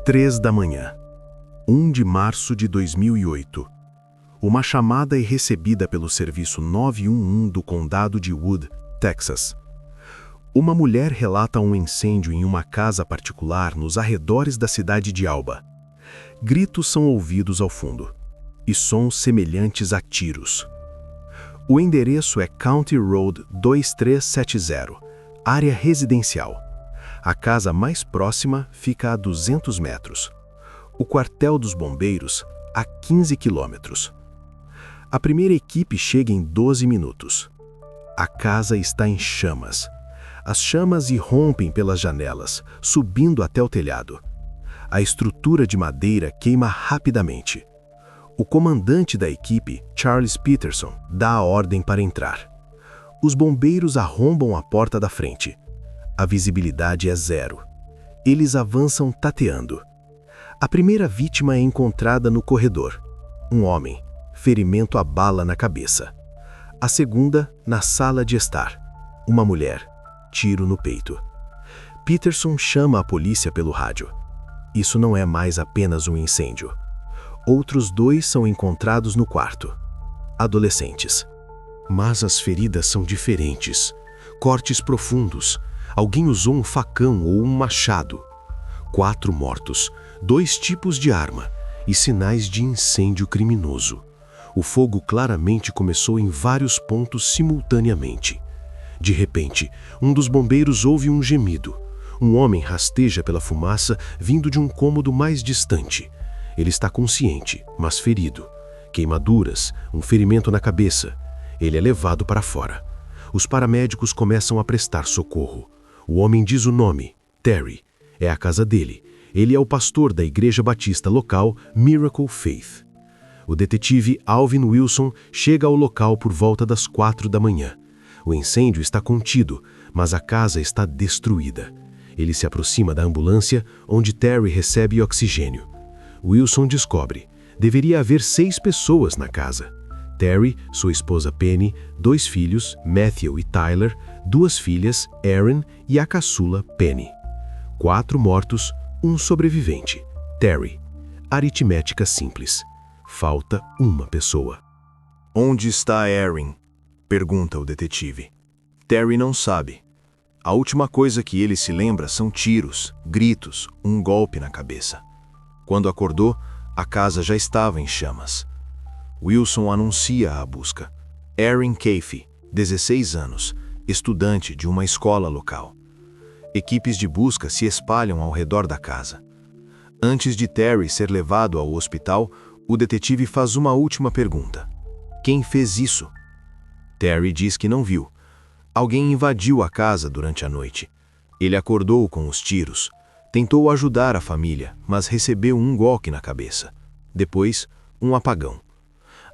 3 da manhã, 1 de março de 2008. Uma chamada é recebida pelo serviço 911 do condado de Wood, Texas. Uma mulher relata um incêndio em uma casa particular nos arredores da cidade de Alba. Gritos são ouvidos ao fundo, e sons semelhantes a tiros. O endereço é County Road 2370, área residencial. A casa mais próxima fica a 200 metros. O quartel dos bombeiros, a 15 quilômetros. A primeira equipe chega em 12 minutos. A casa está em chamas. As chamas irrompem pelas janelas, subindo até o telhado. A estrutura de madeira queima rapidamente. O comandante da equipe, Charles Peterson, dá a ordem para entrar. Os bombeiros arrombam a porta da frente. A visibilidade é zero. Eles avançam tateando. A primeira vítima é encontrada no corredor. Um homem, ferimento a bala na cabeça. A segunda, na sala de estar. Uma mulher, tiro no peito. Peterson chama a polícia pelo rádio. Isso não é mais apenas um incêndio. Outros 2 são encontrados no quarto. Adolescentes. Mas as feridas são diferentes. Cortes profundos. Alguém usou um facão ou um machado. 4 mortos, 2 tipos de arma e sinais de incêndio criminoso. O fogo claramente começou em vários pontos simultaneamente. De repente, um dos bombeiros ouve um gemido. Um homem rasteja pela fumaça vindo de um cômodo mais distante. Ele está consciente, mas ferido. Queimaduras, um ferimento na cabeça. Ele é levado para fora. Os paramédicos começam a prestar socorro. O homem diz o nome, Terry. É a casa dele. Ele é o pastor da igreja batista local Miracle Faith. O detetive Alvin Wilson chega ao local por volta das 4 da manhã. O incêndio está contido, mas a casa está destruída. Ele se aproxima da ambulância, onde Terry recebe oxigênio. Wilson descobre: deveria haver 6 pessoas na casa. Terry, sua esposa Penny, 2 filhos, Matthew e Tyler, 2 filhas, Erin e a caçula Penny. 4 mortos, 1 sobrevivente, Terry. Aritmética simples. Falta uma pessoa. Onde está Erin? Pergunta o detetive. Terry não sabe. A última coisa que ele se lembra são tiros, gritos, um golpe na cabeça. Quando acordou, a casa já estava em chamas. Wilson anuncia a busca. Erin Caffey, 16 anos, estudante de uma escola local. Equipes de busca se espalham ao redor da casa. Antes de Terry ser levado ao hospital, o detetive faz uma última pergunta. Quem fez isso? Terry diz que não viu. Alguém invadiu a casa durante a noite. Ele acordou com os tiros. Tentou ajudar a família, mas recebeu um golpe na cabeça. Depois, um apagão.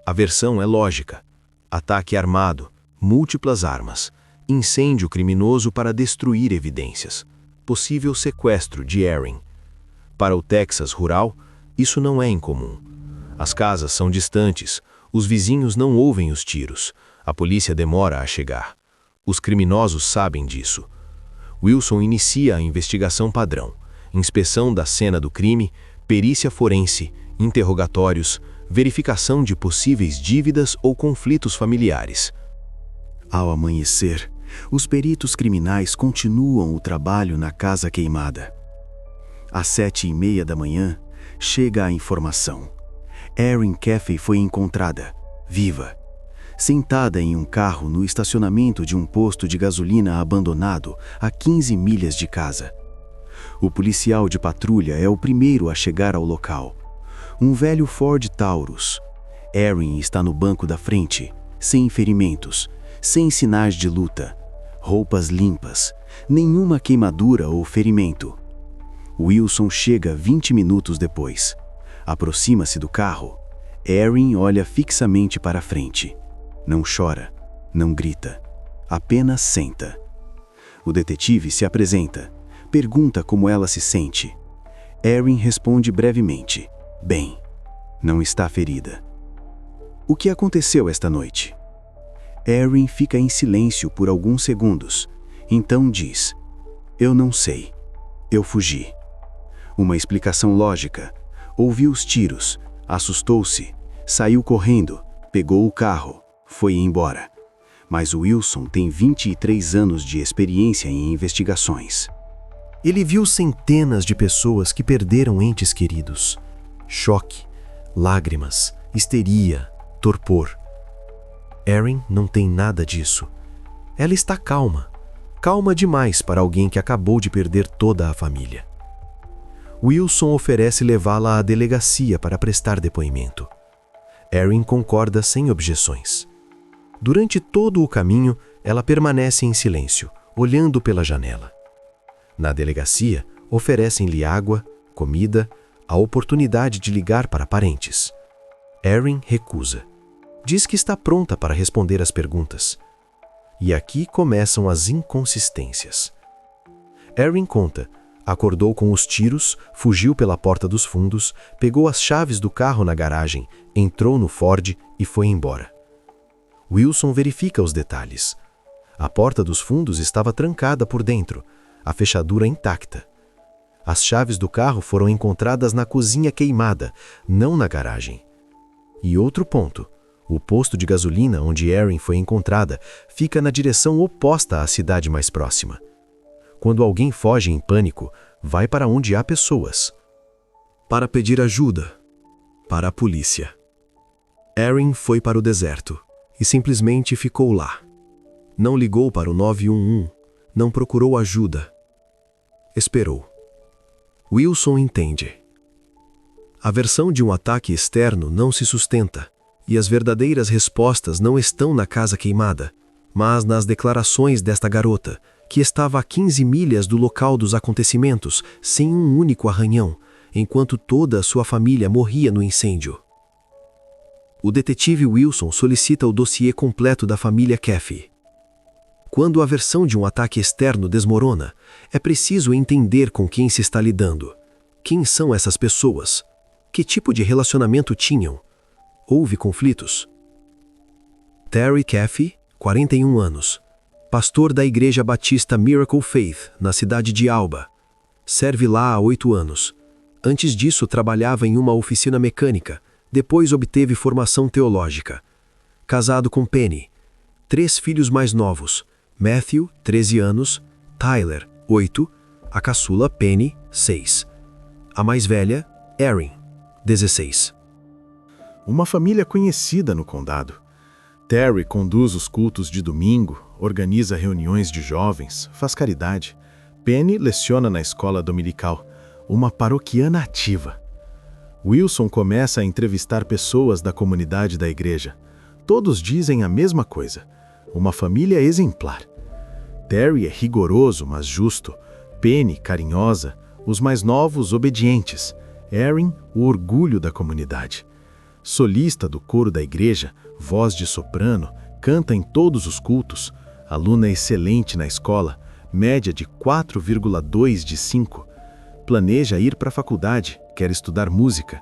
A versão é lógica. Ataque armado, múltiplas armas, incêndio criminoso para destruir evidências, possível sequestro de Erin. Para o Texas rural, isso não é incomum. As casas são distantes, os vizinhos não ouvem os tiros, a polícia demora a chegar. Os criminosos sabem disso. Wilson inicia a investigação padrão, inspeção da cena do crime, perícia forense, interrogatórios, verificação de possíveis dívidas ou conflitos familiares. Ao amanhecer, os peritos criminais continuam o trabalho na casa queimada. Às 7h30 da manhã, chega a informação. Erin Caffey foi encontrada, viva, sentada em um carro no estacionamento de um posto de gasolina abandonado a 15 milhas de casa. O policial de patrulha é o primeiro a chegar ao local. Um velho Ford Taurus. Erin está no banco da frente, sem ferimentos, sem sinais de luta, roupas limpas, nenhuma queimadura ou ferimento. Wilson chega 20 minutos depois. Aproxima-se do carro. Erin olha fixamente para a frente. Não chora, não grita, apenas senta. O detetive se apresenta, pergunta como ela se sente. Erin responde brevemente: bem, não está ferida. O que aconteceu esta noite? Erin fica em silêncio por alguns segundos. Então diz: eu não sei. Eu fugi. uma explicação lógica. Ouviu os tiros, assustou-se, saiu correndo, pegou o carro, foi embora. Mas Wilson tem 23 anos de experiência em investigações. Ele viu centenas de pessoas que perderam entes queridos. Choque, lágrimas, histeria, torpor. Erin não tem nada disso. Ela está calma. Calma demais para alguém que acabou de perder toda a família. Wilson oferece levá-la à delegacia para prestar depoimento. Erin concorda sem objeções. Durante todo o caminho, ela permanece em silêncio, olhando pela janela. Na delegacia, oferecem-lhe água, comida, a oportunidade de ligar para parentes. Erin recusa. Diz que está pronta para responder às perguntas. E aqui começam as inconsistências. Erin conta: acordou com os tiros, fugiu pela porta dos fundos, pegou as chaves do carro na garagem, entrou no Ford e foi embora. Wilson verifica os detalhes. A porta dos fundos estava trancada por dentro, a fechadura intacta. As chaves do carro foram encontradas na cozinha queimada, não na garagem. E outro ponto: o posto de gasolina onde Erin foi encontrada fica na direção oposta à cidade mais próxima. Quando alguém foge em pânico, vai para onde há pessoas. Para pedir ajuda. Para a polícia. Erin foi para o deserto e simplesmente ficou lá. Não ligou para o 911, não procurou ajuda. Esperou. Wilson entende. A versão de um ataque externo não se sustenta, e as verdadeiras respostas não estão na casa queimada, mas nas declarações desta garota, que estava a 15 milhas do local dos acontecimentos, sem um único arranhão, enquanto toda a sua família morria no incêndio. O detetive Wilson solicita o dossiê completo da família Caffey. Quando a versão de um ataque externo desmorona, é preciso entender com quem se está lidando. Quem são essas pessoas? Que tipo de relacionamento tinham? Houve conflitos? Terry Caffey, 41 anos. Pastor da Igreja Batista Miracle Faith, na cidade de Alba. Serve lá há 8 anos. Antes disso, trabalhava em uma oficina mecânica. Depois obteve formação teológica. Casado com Penny. 3 filhos mais novos. Matthew, 13 anos. Tyler, 8. A caçula Penny, 6. A mais velha, Erin, 16. Uma família conhecida no condado. Terry conduz os cultos de domingo, organiza reuniões de jovens, faz caridade. Penny leciona na escola dominical, uma paroquiana ativa. Wilson começa a entrevistar pessoas da comunidade da igreja. Todos dizem a mesma coisa: uma família exemplar. Terry é rigoroso, mas justo. Penny, carinhosa. Os mais novos, obedientes. Erin, o orgulho da comunidade. Solista do coro da igreja, voz de soprano, canta em todos os cultos. Aluna excelente na escola, média de 4,2 de 5. Planeja ir para a faculdade, quer estudar música.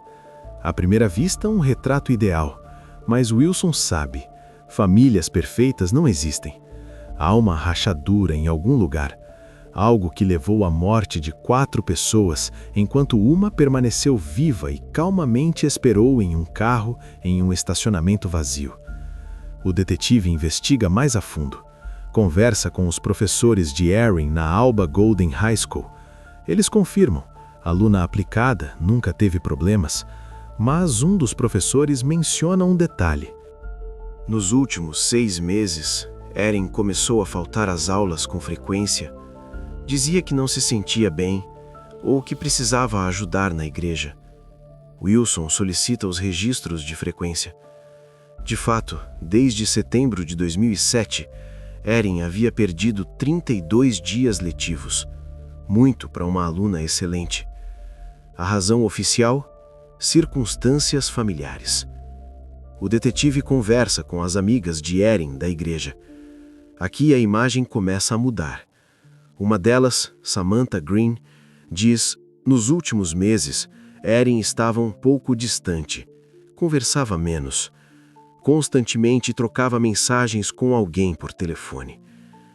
À primeira vista, um retrato ideal. Mas Wilson sabe, famílias perfeitas não existem. Há uma rachadura em algum lugar. Algo que levou à morte de 4 pessoas, enquanto uma permaneceu viva e calmamente esperou em um carro em um estacionamento vazio. O detetive investiga mais a fundo. Conversa com os professores de Erin na Alba Golden High School. Eles confirmam, aluna aplicada, nunca teve problemas, mas um dos professores menciona um detalhe. Nos últimos 6 meses, Erin começou a faltar às aulas com frequência. Dizia que não se sentia bem ou que precisava ajudar na igreja. Wilson solicita os registros de frequência. De fato, desde setembro de 2007, Erin havia perdido 32 dias letivos, muito para uma aluna excelente. A razão oficial? Circunstâncias familiares. O detetive conversa com as amigas de Erin da igreja. Aqui a imagem começa a mudar. Uma delas, Samantha Green, diz: nos últimos meses, Erin estava um pouco distante, conversava menos. Constantemente trocava mensagens com alguém por telefone.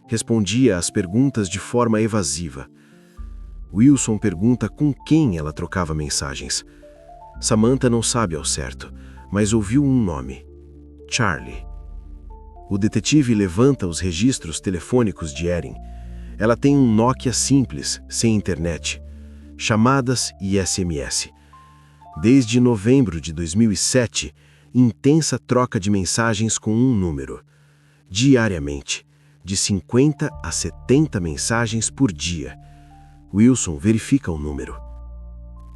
Respondia às perguntas de forma evasiva. Wilson pergunta com quem ela trocava mensagens. Samantha não sabe ao certo, mas ouviu um nome: Charlie. O detetive levanta os registros telefônicos de Erin. Ela tem um Nokia simples, sem internet, chamadas e SMS. Desde novembro de 2007, intensa troca de mensagens com um número. Diariamente, de 50 a 70 mensagens por dia. Wilson verifica o número.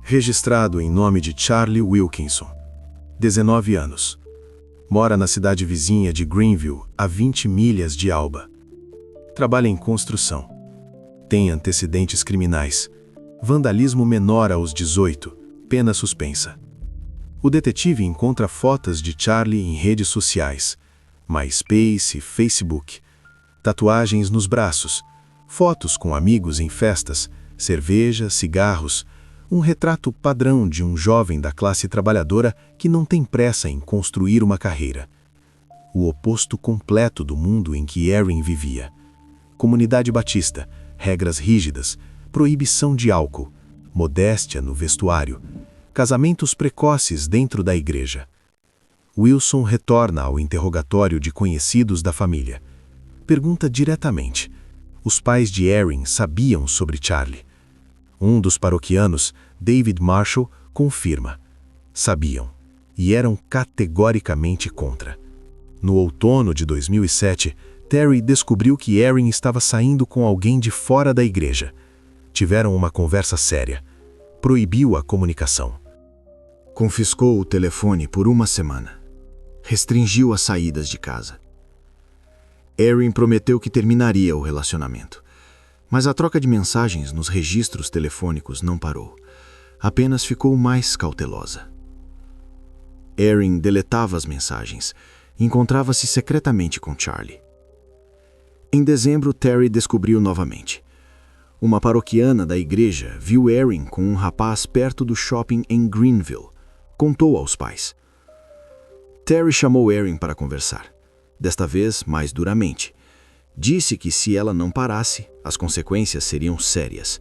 Registrado em nome de Charlie Wilkinson, 19 anos. Mora na cidade vizinha de Greenville, a 20 milhas de Alba. Trabalha em construção. Tem antecedentes criminais. Vandalismo menor aos 18, pena suspensa. O detetive encontra fotos de Charlie em redes sociais, MySpace, Facebook, tatuagens nos braços, fotos com amigos em festas, cerveja, cigarros, um retrato padrão de um jovem da classe trabalhadora que não tem pressa em construir uma carreira. O oposto completo do mundo em que Erin vivia. Comunidade batista, regras rígidas, proibição de álcool, modéstia no vestuário, casamentos precoces dentro da igreja. Wilson retorna ao interrogatório de conhecidos da família. Pergunta diretamente. Os pais de Erin sabiam sobre Charlie. Um dos paroquianos, David Marshall, confirma. Sabiam, e eram categoricamente contra. No outono de 2007, Terry descobriu que Erin estava saindo com alguém de fora da igreja. Tiveram uma conversa séria. Proibiu a comunicação. Confiscou o telefone por uma semana. Restringiu as saídas de casa. Erin prometeu que terminaria o relacionamento. Mas a troca de mensagens nos registros telefônicos não parou. Apenas ficou mais cautelosa. Erin deletava as mensagens e encontrava-se secretamente com Charlie. Em dezembro, Terry descobriu novamente. Uma paroquiana da igreja viu Erin com um rapaz perto do shopping em Greenville. Contou aos pais. Terry chamou Erin para conversar, desta vez mais duramente. Disse que se ela não parasse, as consequências seriam sérias.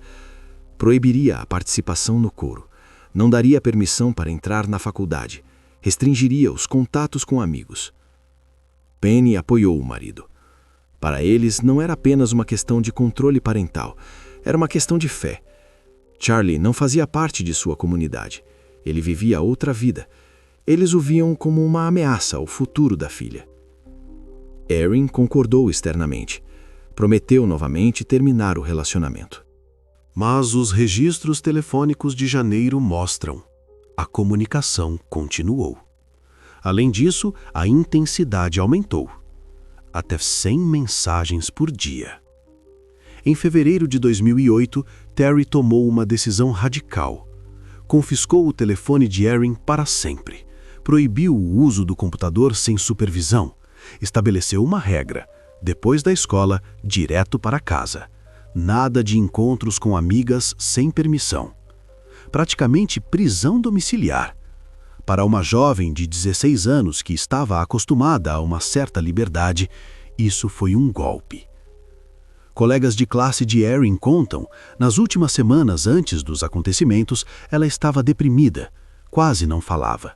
Proibiria a participação no coro, não daria permissão para entrar na faculdade, restringiria os contatos com amigos. Penny apoiou o marido. Para eles, não era apenas uma questão de controle parental, era uma questão de fé. Charlie não fazia parte de sua comunidade. Ele vivia outra vida. Eles o viam como uma ameaça ao futuro da filha. Erin concordou externamente. Prometeu novamente terminar o relacionamento. Mas os registros telefônicos de janeiro mostram: a comunicação continuou. Além disso, a intensidade aumentou. Até 100 mensagens por dia. Em fevereiro de 2008, Terry tomou uma decisão radical. Confiscou o telefone de Erin para sempre. Proibiu o uso do computador sem supervisão. Estabeleceu uma regra: depois da escola, direto para casa. Nada de encontros com amigas sem permissão. Praticamente prisão domiciliar. Para uma jovem de 16 anos que estava acostumada a uma certa liberdade, isso foi um golpe. Colegas de classe de Erin contam, nas últimas semanas antes dos acontecimentos, ela estava deprimida, quase não falava.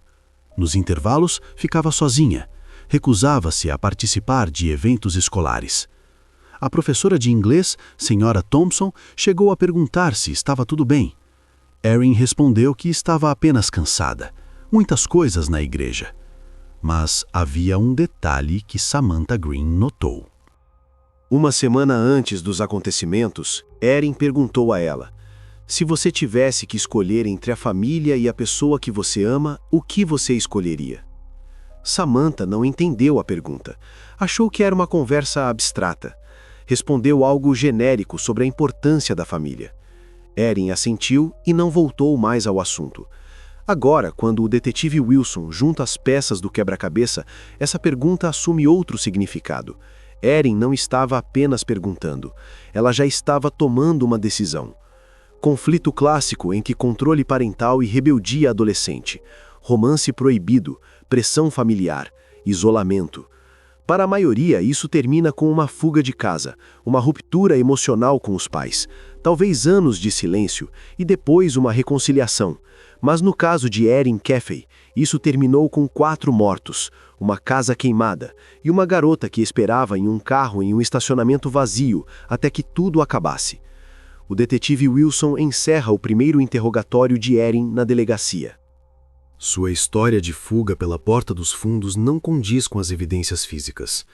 Nos intervalos, ficava sozinha. Recusava-se a participar de eventos escolares. A professora de inglês, Sra. Thompson, chegou a perguntar se estava tudo bem. Erin respondeu que estava apenas cansada. Muitas coisas na igreja. Mas havia um detalhe que Samantha Green notou. Uma semana antes dos acontecimentos, Erin perguntou a ela: se você tivesse que escolher entre a família e a pessoa que você ama, o que você escolheria? Samantha não entendeu a pergunta. Achou que era uma conversa abstrata. Respondeu algo genérico sobre a importância da família. Erin assentiu e não voltou mais ao assunto. Agora, quando o detetive Wilson junta as peças do quebra-cabeça, essa pergunta assume outro significado. Erin não estava apenas perguntando. Ela já estava tomando uma decisão. Conflito clássico entre controle parental e rebeldia adolescente. Romance proibido, pressão familiar, isolamento. Para a maioria, isso termina com uma fuga de casa, uma ruptura emocional com os pais, talvez anos de silêncio e depois uma reconciliação. Mas no caso de Erin Caffey, isso terminou com 4 mortos, uma casa queimada e uma garota que esperava em um carro em um estacionamento vazio até que tudo acabasse. O detetive Wilson encerra o primeiro interrogatório de Erin na delegacia. Sua história de fuga pela porta dos fundos não condiz com as evidências físicas.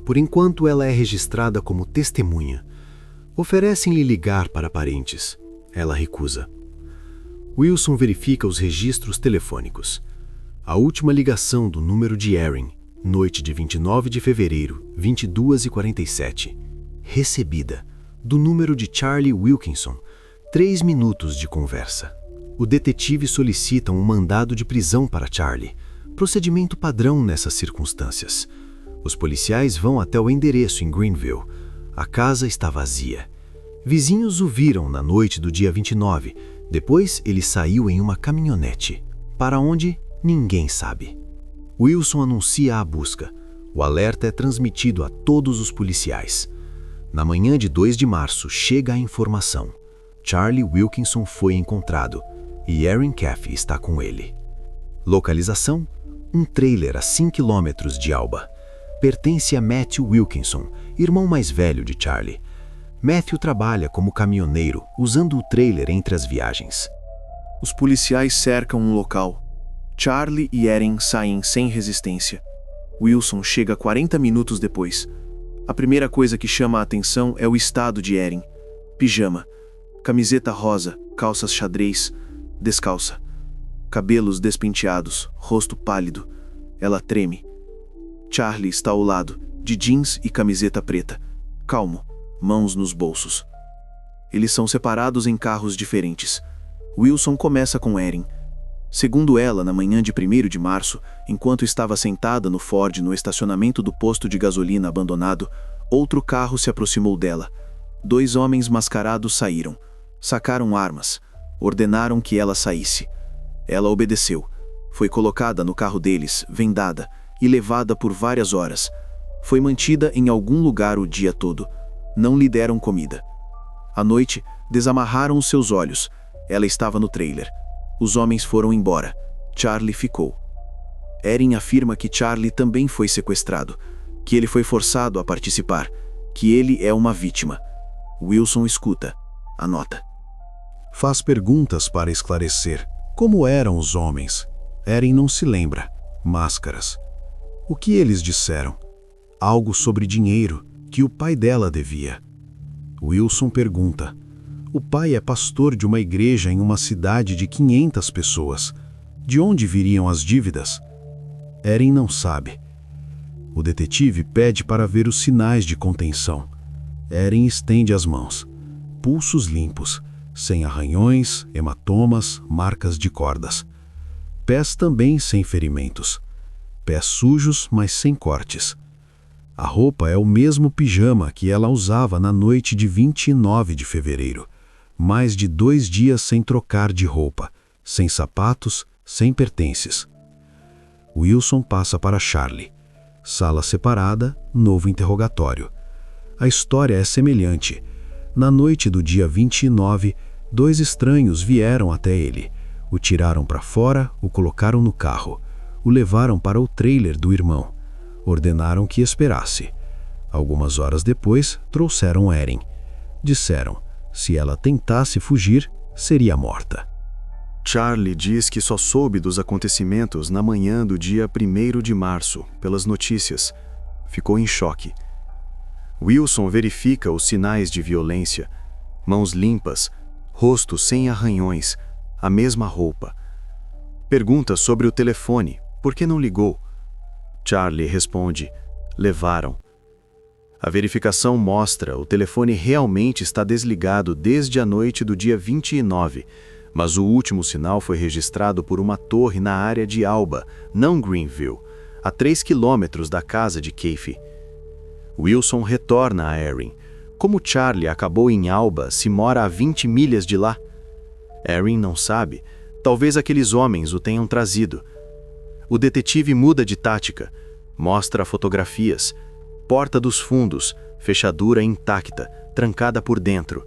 Por enquanto, ela é registrada como testemunha. Oferecem-lhe ligar para parentes. Ela recusa. Wilson verifica os registros telefônicos. A última ligação do número de Erin, noite de 29 de fevereiro, 22h47. Recebida, do número de Charlie Wilkinson. 3 minutos de conversa. O detetive solicita um mandado de prisão para Charlie, procedimento padrão nessas circunstâncias. Os policiais vão até o endereço em Greenville. A casa está vazia. Vizinhos o viram na noite do dia 29. Depois, ele saiu em uma caminhonete. Para onde? Ninguém sabe. Wilson anuncia a busca. O alerta é transmitido a todos os policiais. Na manhã de 2 de março, chega a informação. Charlie Wilkinson foi encontrado e Erin Caffey está com ele. Localização? Um trailer a 5 quilômetros de Alba. Pertence a Matthew Wilkinson, irmão mais velho de Charlie. Matthew trabalha como caminhoneiro, usando o trailer entre as viagens. Os policiais cercam um local. Charlie e Erin saem sem resistência. Wilson chega 40 minutos depois. A primeira coisa que chama a atenção é o estado de Erin. Pijama, camiseta rosa, calças xadrez, descalça. Cabelos despenteados, rosto pálido. Ela treme. Charlie está ao lado, de jeans e camiseta preta. Calmo, mãos nos bolsos. Eles são separados em carros diferentes. Wilson começa com Erin. Segundo ela, na manhã de 1º de março, enquanto estava sentada no Ford no estacionamento do posto de gasolina abandonado, outro carro se aproximou dela. 2 homens mascarados saíram. Sacaram armas. Ordenaram que ela saísse. Ela obedeceu. Foi colocada no carro deles, vendada, e levada por várias horas. Foi mantida em algum lugar o dia todo. Não lhe deram comida. À noite, desamarraram os seus olhos. Ela estava no trailer. Os homens foram embora. Charlie ficou. Erin afirma que Charlie também foi sequestrado, que ele foi forçado a participar, que ele é uma vítima. Wilson escuta. Anota. Faz perguntas para esclarecer. Como eram os homens? Erin não se lembra. Máscaras. O que eles disseram? Algo sobre dinheiro que o pai dela devia. Wilson pergunta. O pai é pastor de uma igreja em uma cidade de 500 pessoas. De onde viriam as dívidas? Erin não sabe. O detetive pede para ver os sinais de contenção. Erin estende as mãos. Pulsos limpos, sem arranhões, hematomas, marcas de cordas. Pés também sem ferimentos. Pés sujos, mas sem cortes. A roupa é o mesmo pijama que ela usava na noite de 29 de fevereiro. Mais de 2 dias sem trocar de roupa, sem sapatos, sem pertences. Wilson passa para Charlie. Sala separada, novo interrogatório. A história é semelhante. Na noite do dia 29, 2 estranhos vieram até ele. O tiraram para fora, o colocaram no carro. O levaram para o trailer do irmão. Ordenaram que esperasse. Algumas horas depois, trouxeram Erin. Disseram, se ela tentasse fugir, seria morta. Charlie diz que só soube dos acontecimentos na manhã do dia 1º de março, pelas notícias. Ficou em choque. Wilson verifica os sinais de violência. Mãos limpas, rosto sem arranhões, a mesma roupa. Pergunta sobre o telefone, por que não ligou? Charlie responde, levaram. A verificação mostra o telefone realmente está desligado desde a noite do dia 29, mas o último sinal foi registrado por uma torre na área de Alba, não Greenville, a 3 quilômetros da casa de Caffey. Wilson retorna a Erin. Como Charlie acabou em Alba se mora a 20 milhas de lá? Erin não sabe. Talvez aqueles homens o tenham trazido. O detetive muda de tática. Mostra fotografias. Porta dos fundos, fechadura intacta, trancada por dentro.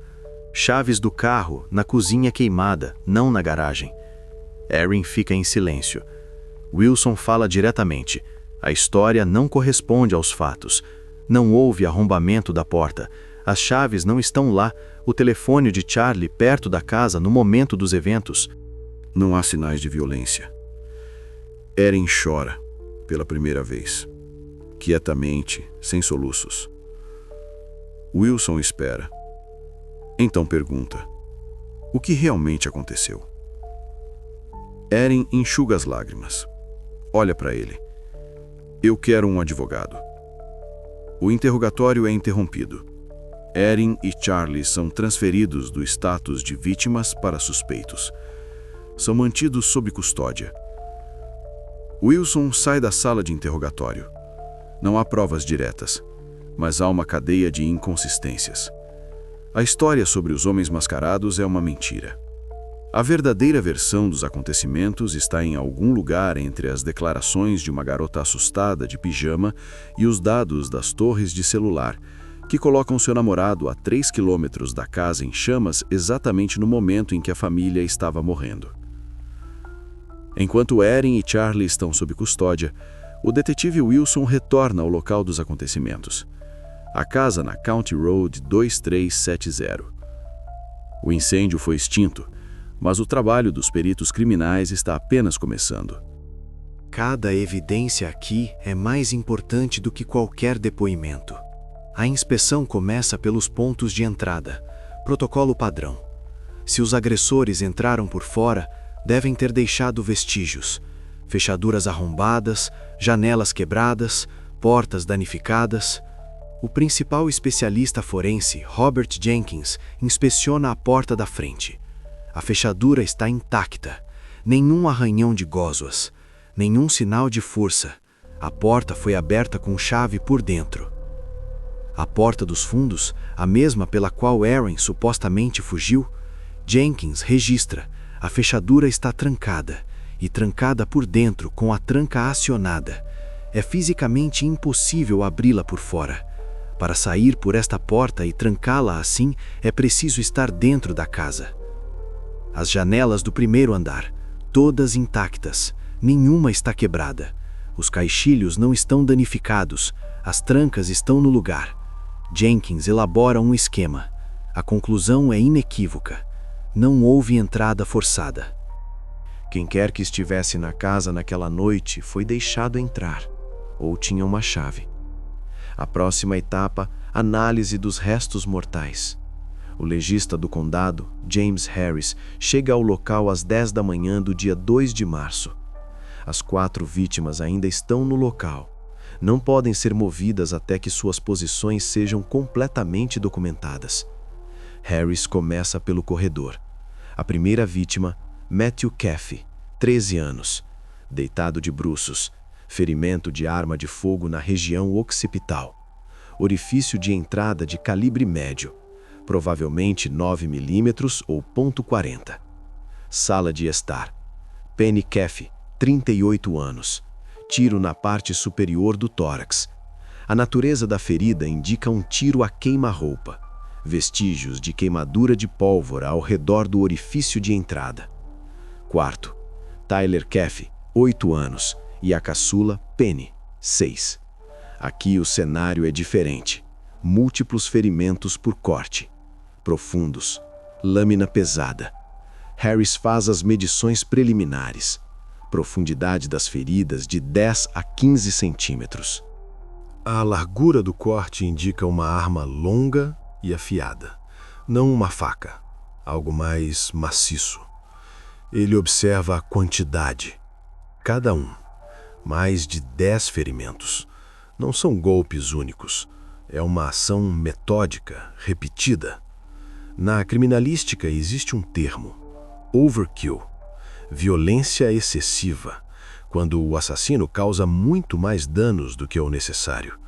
Chaves do carro, na cozinha queimada, não na garagem. Erin fica em silêncio. Wilson fala diretamente. A história não corresponde aos fatos. Não houve arrombamento da porta. As chaves não estão lá. O telefone de Charlie perto da casa no momento dos eventos. Não há sinais de violência. Erin chora, pela primeira vez. Quietamente, sem soluços. Wilson espera. Então pergunta: o que realmente aconteceu? Erin enxuga as lágrimas. Olha para ele. Eu quero um advogado. O interrogatório é interrompido. Erin e Charlie são transferidos do status de vítimas para suspeitos. São mantidos sob custódia. Wilson sai da sala de interrogatório. Não há provas diretas, mas há uma cadeia de inconsistências. A história sobre os homens mascarados é uma mentira. A verdadeira versão dos acontecimentos está em algum lugar entre as declarações de uma garota assustada de pijama e os dados das torres de celular, que colocam seu namorado a 3 quilômetros da casa em chamas exatamente no momento em que a família estava morrendo. Enquanto Erin e Charlie estão sob custódia, o detetive Wilson retorna ao local dos acontecimentos. A casa na County Road 2370. O incêndio foi extinto, mas o trabalho dos peritos criminais está apenas começando. Cada evidência aqui é mais importante do que qualquer depoimento. A inspeção começa pelos pontos de entrada, protocolo padrão. Se os agressores entraram por fora, devem ter deixado vestígios, fechaduras arrombadas, janelas quebradas, portas danificadas. O principal especialista forense, Robert Jenkins, inspeciona a porta da frente. A fechadura está intacta, nenhum arranhão de gosmas, nenhum sinal de força. A porta foi aberta com chave por dentro. A porta dos fundos, a mesma pela qual Erin supostamente fugiu, Jenkins registra. A fechadura está trancada, e trancada por dentro com a tranca acionada. É fisicamente impossível abri-la por fora. Para sair por esta porta e trancá-la assim, é preciso estar dentro da casa. As janelas do primeiro andar, todas intactas, nenhuma está quebrada. Os caixilhos não estão danificados, as trancas estão no lugar. Jenkins elabora um esquema. A conclusão é inequívoca. Não houve entrada forçada. Quem quer que estivesse na casa naquela noite foi deixado entrar, ou tinha uma chave. A próxima etapa, análise dos restos mortais. O legista do condado, James Harris, chega ao local às 10 da manhã do dia 2 de março. As 4 vítimas ainda estão no local. Não podem ser movidas até que suas posições sejam completamente documentadas. Harris começa pelo corredor. A primeira vítima, Matthew Caffey, 13 anos, deitado de bruços, ferimento de arma de fogo na região occipital, orifício de entrada de calibre médio, provavelmente 9 mm ou .40. Sala de estar. Penny Caffey, 38 anos, tiro na parte superior do tórax. A natureza da ferida indica um tiro a queima-roupa. Vestígios de queimadura de pólvora ao redor do orifício de entrada. Quarto, Tyler Caffey, 8 anos, e a caçula Penny, 6. Aqui o cenário é diferente. Múltiplos ferimentos por corte. Profundos. Lâmina pesada. Harris faz as medições preliminares. Profundidade das feridas de 10 a 15 centímetros. A largura do corte indica uma arma longa e afiada, não uma faca, algo mais maciço. Ele observa a quantidade. Cada um, mais de 10 ferimentos. Não são golpes únicos, é uma ação metódica, repetida. Na criminalística existe um termo, overkill, violência excessiva, quando o assassino causa muito mais danos do que o necessário.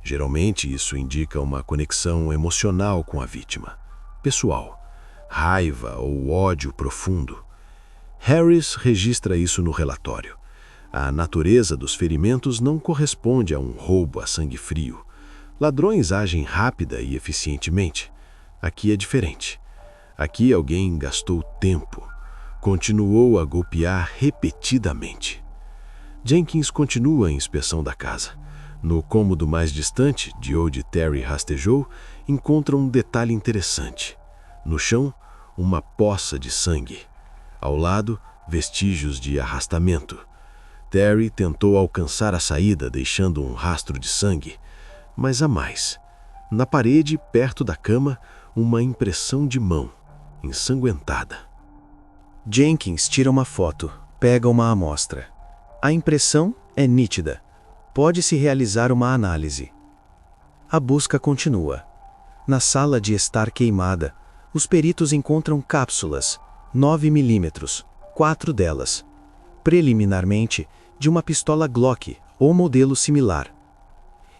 Geralmente isso indica uma conexão emocional com a vítima, pessoal, raiva ou ódio profundo. Harris registra isso no relatório. A natureza dos ferimentos não corresponde a um roubo a sangue frio. Ladrões agem rápida e eficientemente. Aqui é diferente. Aqui alguém gastou tempo. Continuou a golpear repetidamente. Jenkins continua a inspeção da casa. No cômodo mais distante, de onde Terry rastejou, encontra um detalhe interessante. No chão, uma poça de sangue. Ao lado, vestígios de arrastamento. Terry tentou alcançar a saída, deixando um rastro de sangue. Mas há mais. Na parede, perto da cama, uma impressão de mão, ensanguentada. Jenkins tira uma foto, pega uma amostra. A impressão é nítida. Pode-se realizar uma análise. A busca continua. Na sala de estar queimada, os peritos encontram cápsulas, 9 milímetros, 4 delas, preliminarmente, de uma pistola Glock ou modelo similar.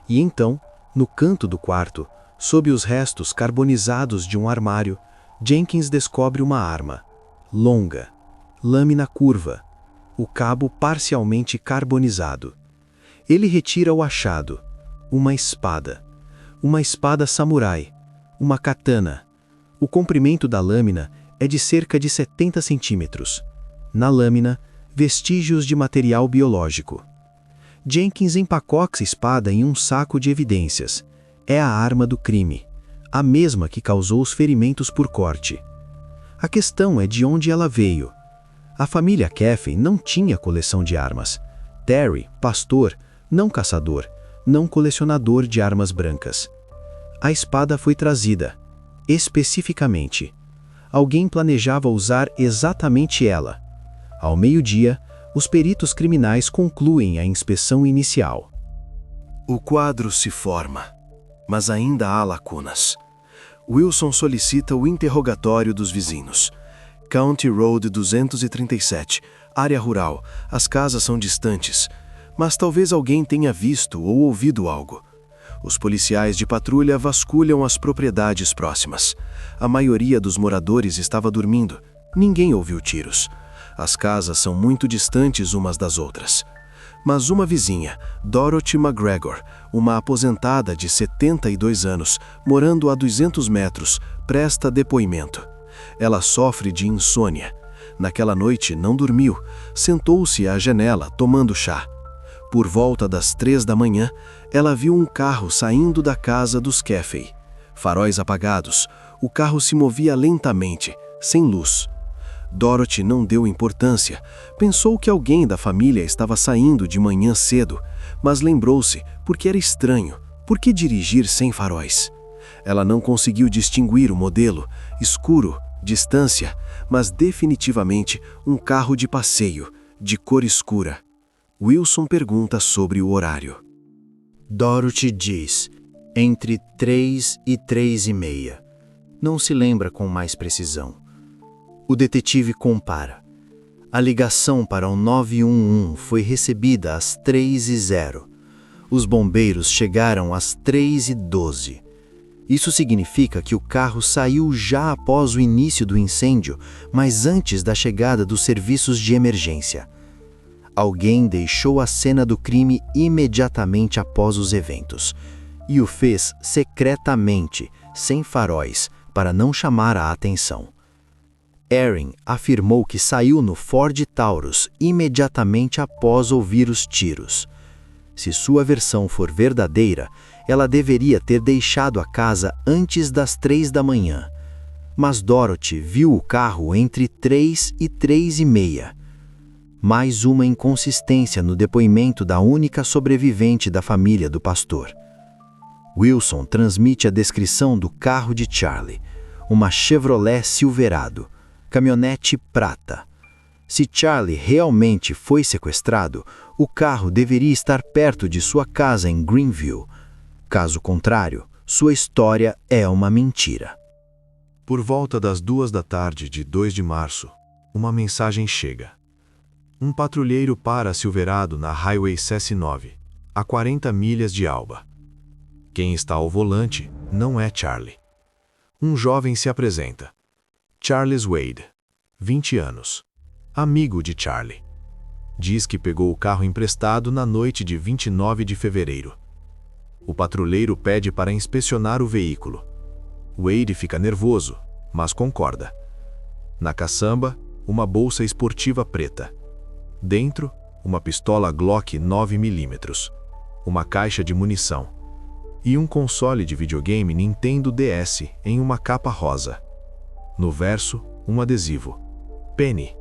E então, no canto do quarto, sob os restos carbonizados de um armário, Jenkins descobre uma arma, longa, lâmina curva, o cabo parcialmente carbonizado. Ele retira o achado, uma espada samurai, uma katana. O comprimento da lâmina é de cerca de 70 centímetros. Na lâmina, vestígios de material biológico. Jenkins empacota a espada em um saco de evidências. É a arma do crime, a mesma que causou os ferimentos por corte. A questão é de onde ela veio. A família Caffey não tinha coleção de armas. Terry, pastor, não caçador, não colecionador de armas brancas. A espada foi trazida, especificamente. Alguém planejava usar exatamente ela. Ao meio-dia, os peritos criminais concluem a inspeção inicial. O quadro se forma, mas ainda há lacunas. Wilson solicita o interrogatório dos vizinhos. County Road 237, área rural, as casas são distantes, mas talvez alguém tenha visto ou ouvido algo. Os policiais de patrulha vasculham as propriedades próximas. A maioria dos moradores estava dormindo. Ninguém ouviu tiros. As casas são muito distantes umas das outras. Mas uma vizinha, Dorothy McGregor, uma aposentada de 72 anos, morando a 200 metros, presta depoimento. Ela sofre de insônia. Naquela noite não dormiu, sentou-se à janela tomando chá. Por volta das 3 da manhã, ela viu um carro saindo da casa dos Caffey. Faróis apagados, o carro se movia lentamente, sem luz. Dorothy não deu importância, pensou que alguém da família estava saindo de manhã cedo, mas lembrou-se, porque era estranho, por que dirigir sem faróis? Ela não conseguiu distinguir o modelo, escuro, distância, mas definitivamente um carro de passeio, de cor escura. Wilson pergunta sobre o horário. Dorothy diz, entre 3 e 3:30. Não se lembra com mais precisão. O detetive compara. A ligação para o 911 foi recebida às 3:00. Os bombeiros chegaram às 3:12. Isso significa que o carro saiu já após o início do incêndio, mas antes da chegada dos serviços de emergência. Alguém deixou a cena do crime imediatamente após os eventos, e o fez secretamente, sem faróis, para não chamar a atenção. Erin afirmou que saiu no Ford Taurus imediatamente após ouvir os tiros. Se sua versão for verdadeira, ela deveria ter deixado a casa antes das 3 da manhã. Mas Dorothy viu o carro entre 3 e 3:30. Mais uma inconsistência no depoimento da única sobrevivente da família do pastor. Wilson transmite a descrição do carro de Charlie, uma Chevrolet Silverado, caminhonete prata. Se Charlie realmente foi sequestrado, o carro deveria estar perto de sua casa em Greenville. Caso contrário, sua história é uma mentira. Por volta das 2 da tarde de 2 de março, uma mensagem chega. Um patrulheiro para Silverado na Highway CS9, a 40 milhas de Alba. Quem está ao volante não é Charlie. Um jovem se apresenta. Charles Wade, 20 anos. Amigo de Charlie. Diz que pegou o carro emprestado na noite de 29 de fevereiro. O patrulheiro pede para inspecionar o veículo. Wade fica nervoso, mas concorda. Na caçamba, uma bolsa esportiva preta. Dentro, uma pistola Glock 9mm, uma caixa de munição e um console de videogame Nintendo DS em uma capa rosa. No verso, um adesivo. Penny.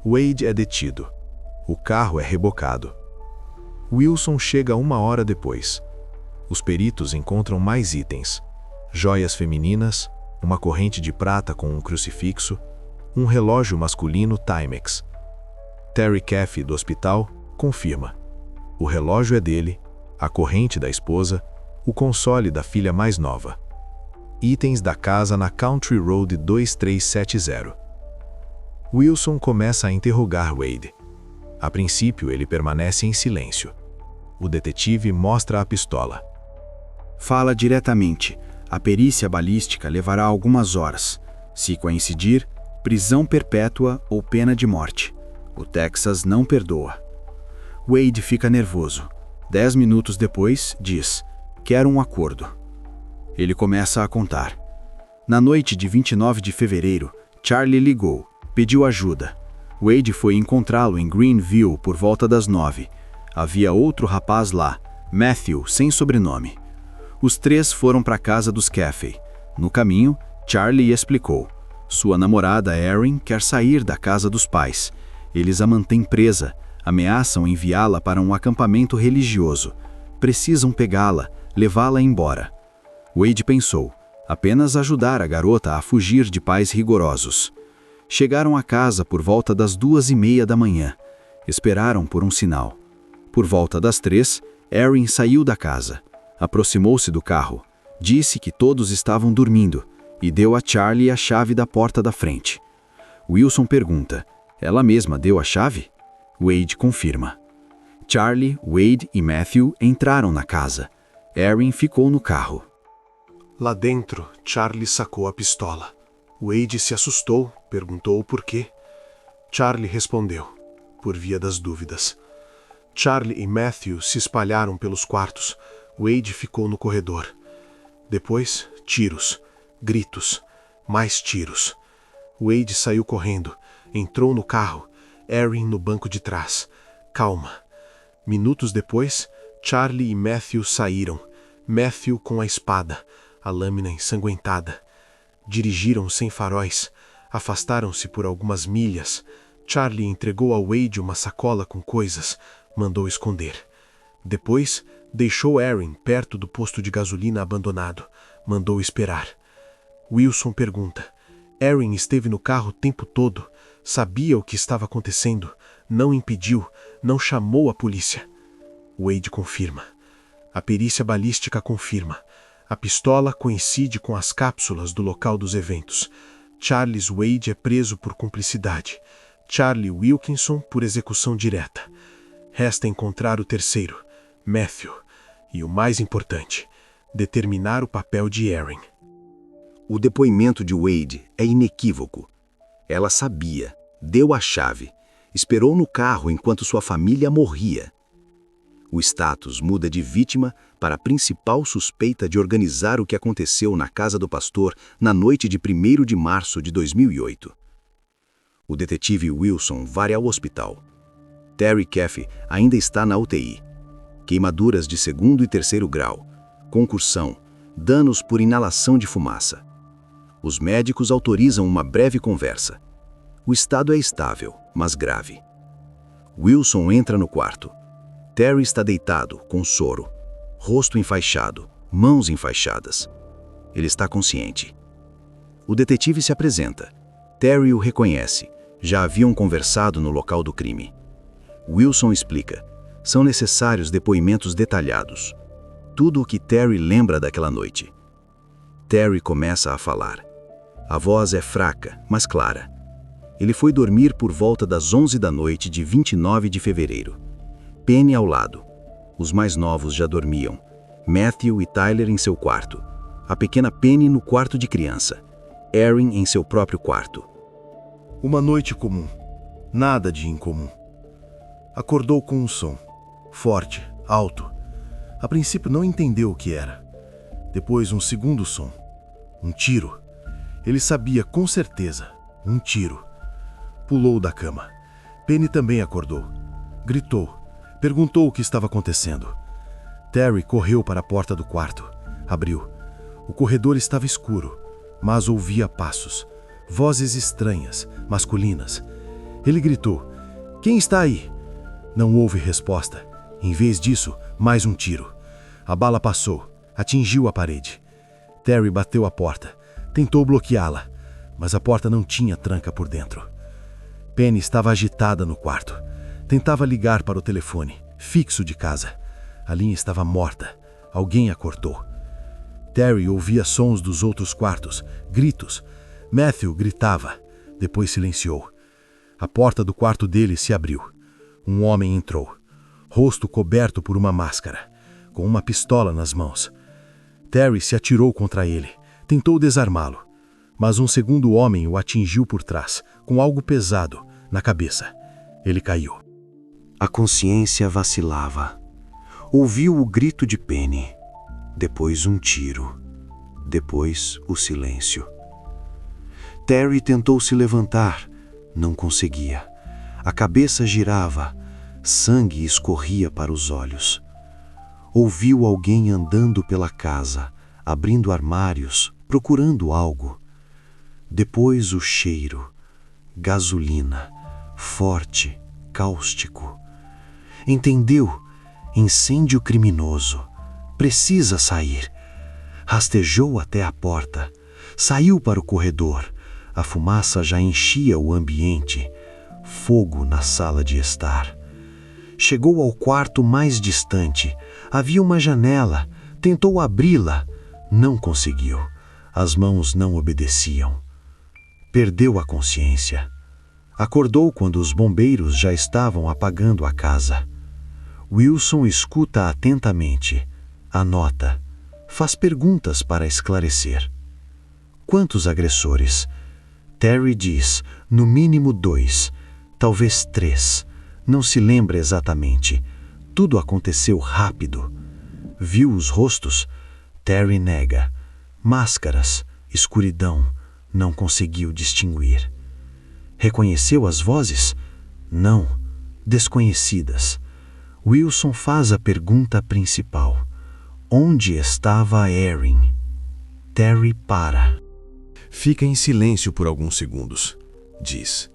Wade é detido. O carro é rebocado. Wilson chega 1 hora depois. Os peritos encontram mais itens: joias femininas, uma corrente de prata com um crucifixo, um relógio masculino Timex. Terry Caffey, do hospital, confirma. O relógio é dele, a corrente da esposa, o console da filha mais nova. Itens da casa na Country Road 2370. Wilson começa a interrogar Wade. A princípio, ele permanece em silêncio. O detetive mostra a pistola. Fala diretamente. A perícia balística levará algumas horas. Se coincidir, prisão perpétua ou pena de morte. O Texas não perdoa. Wade fica nervoso. 10 minutos depois, diz: quero um acordo. Ele começa a contar. Na noite de 29 de fevereiro, Charlie ligou, pediu ajuda. Wade foi encontrá-lo em Greenville por volta das 9. Havia outro rapaz lá, Matthew, sem sobrenome. Os três foram para a casa dos Caffey. No caminho, Charlie explicou. Sua namorada Erin quer sair da casa dos pais. Eles a mantêm presa, ameaçam enviá-la para um acampamento religioso. Precisam pegá-la, levá-la embora. Wade pensou, apenas ajudar a garota a fugir de pais rigorosos. Chegaram a casa por volta das 2:30 da manhã. Esperaram por um sinal. Por volta das 3, Erin saiu da casa. Aproximou-se do carro, disse que todos estavam dormindo e deu a Charlie a chave da porta da frente. Wilson pergunta, ela mesma deu a chave? Wade confirma. Charlie, Wade e Matthew entraram na casa. Erin ficou no carro. Lá dentro, Charlie sacou a pistola. Wade se assustou, perguntou o porquê. Charlie respondeu, por via das dúvidas. Charlie e Matthew se espalharam pelos quartos. Wade ficou no corredor. Depois, tiros, gritos, mais tiros. Wade saiu correndo, entrou no carro, Erin no banco de trás. Calma. Minutos depois, Charlie e Matthew saíram. Matthew com a espada, a lâmina ensanguentada. Dirigiram sem faróis, afastaram-se por algumas milhas. Charlie entregou a Wade uma sacola com coisas, mandou esconder. Depois, deixou Erin perto do posto de gasolina abandonado, mandou esperar. Wilson pergunta, Erin esteve no carro o tempo todo, sabia o que estava acontecendo, não impediu, não chamou a polícia. Wade confirma. A perícia balística confirma. A pistola coincide com as cápsulas do local dos eventos. Charles Wade é preso por cumplicidade. Charlie Wilkinson por execução direta. Resta encontrar o terceiro, Matthew. E o mais importante, determinar o papel de Erin. O depoimento de Wade é inequívoco. Ela sabia, deu a chave, esperou no carro enquanto sua família morria. O status muda de vítima para a principal suspeita de organizar o que aconteceu na casa do pastor na noite de 1º de março de 2008. O detetive Wilson vai ao hospital. Terry Caffey ainda está na UTI. Queimaduras de 2º e 3º grau, concussão, danos por inalação de fumaça. Os médicos autorizam uma breve conversa. O estado é estável, mas grave. Wilson entra no quarto. Terry está deitado, com soro, rosto enfaixado, mãos enfaixadas. Ele está consciente. O detetive se apresenta. Terry o reconhece. Já haviam conversado no local do crime. Wilson explica. São necessários depoimentos detalhados. Tudo o que Terry lembra daquela noite. Terry começa a falar. A voz é fraca, mas clara. Ele foi dormir por volta das 11 da noite de 29 de fevereiro. Penny ao lado. Os mais novos já dormiam. Matthew e Tyler em seu quarto. A pequena Penny no quarto de criança. Erin em seu próprio quarto. Uma noite comum. Nada de incomum. Acordou com um som. Forte, alto. A princípio não entendeu o que era. Depois um segundo som. Um tiro. Ele sabia com certeza. Um tiro. Pulou da cama. Penny também acordou. Gritou. Perguntou o que estava acontecendo. Terry correu para a porta do quarto. Abriu. O corredor estava escuro, mas ouvia passos. Vozes estranhas, masculinas. Ele gritou: "Quem está aí?" Não houve resposta. Em vez disso, mais um tiro. A bala passou, atingiu a parede. Terry bateu a porta. Tentou bloqueá-la, mas a porta não tinha tranca por dentro. Penny estava agitada no quarto. Tentava ligar para o telefone, fixo de casa. A linha estava morta. Alguém a cortou. Terry ouvia sons dos outros quartos, gritos. Matthew gritava, depois silenciou. A porta do quarto dele se abriu. Um homem entrou, rosto coberto por uma máscara, com uma pistola nas mãos. Terry se atirou contra ele, tentou desarmá-lo, mas um segundo homem o atingiu por trás, com algo pesado, na cabeça. Ele caiu. A consciência vacilava. Ouviu o grito de Penny, depois um tiro, depois o silêncio. Terry tentou se levantar, não conseguia. A cabeça girava, sangue escorria para os olhos. Ouviu alguém andando pela casa, abrindo armários, procurando algo. Depois o cheiro, gasolina, forte, cáustico. Entendeu? Incêndio criminoso. Precisa sair. Rastejou até a porta. Saiu para o corredor. A fumaça já enchia o ambiente. Fogo na sala de estar. Chegou ao quarto mais distante. Havia uma janela. Tentou abri-la. Não conseguiu. As mãos não obedeciam. Perdeu a consciência. Acordou quando os bombeiros já estavam apagando a casa. Wilson escuta atentamente. Anota. Faz perguntas para esclarecer. Quantos agressores? Terry diz, no mínimo 2, talvez 3. Não se lembra exatamente. Tudo aconteceu rápido. Viu os rostos? Terry nega. Máscaras, escuridão, não conseguiu distinguir. Reconheceu as vozes? Não, desconhecidas. Wilson faz a pergunta principal. Onde estava Erin? Terry para. Fica em silêncio por alguns segundos. Diz: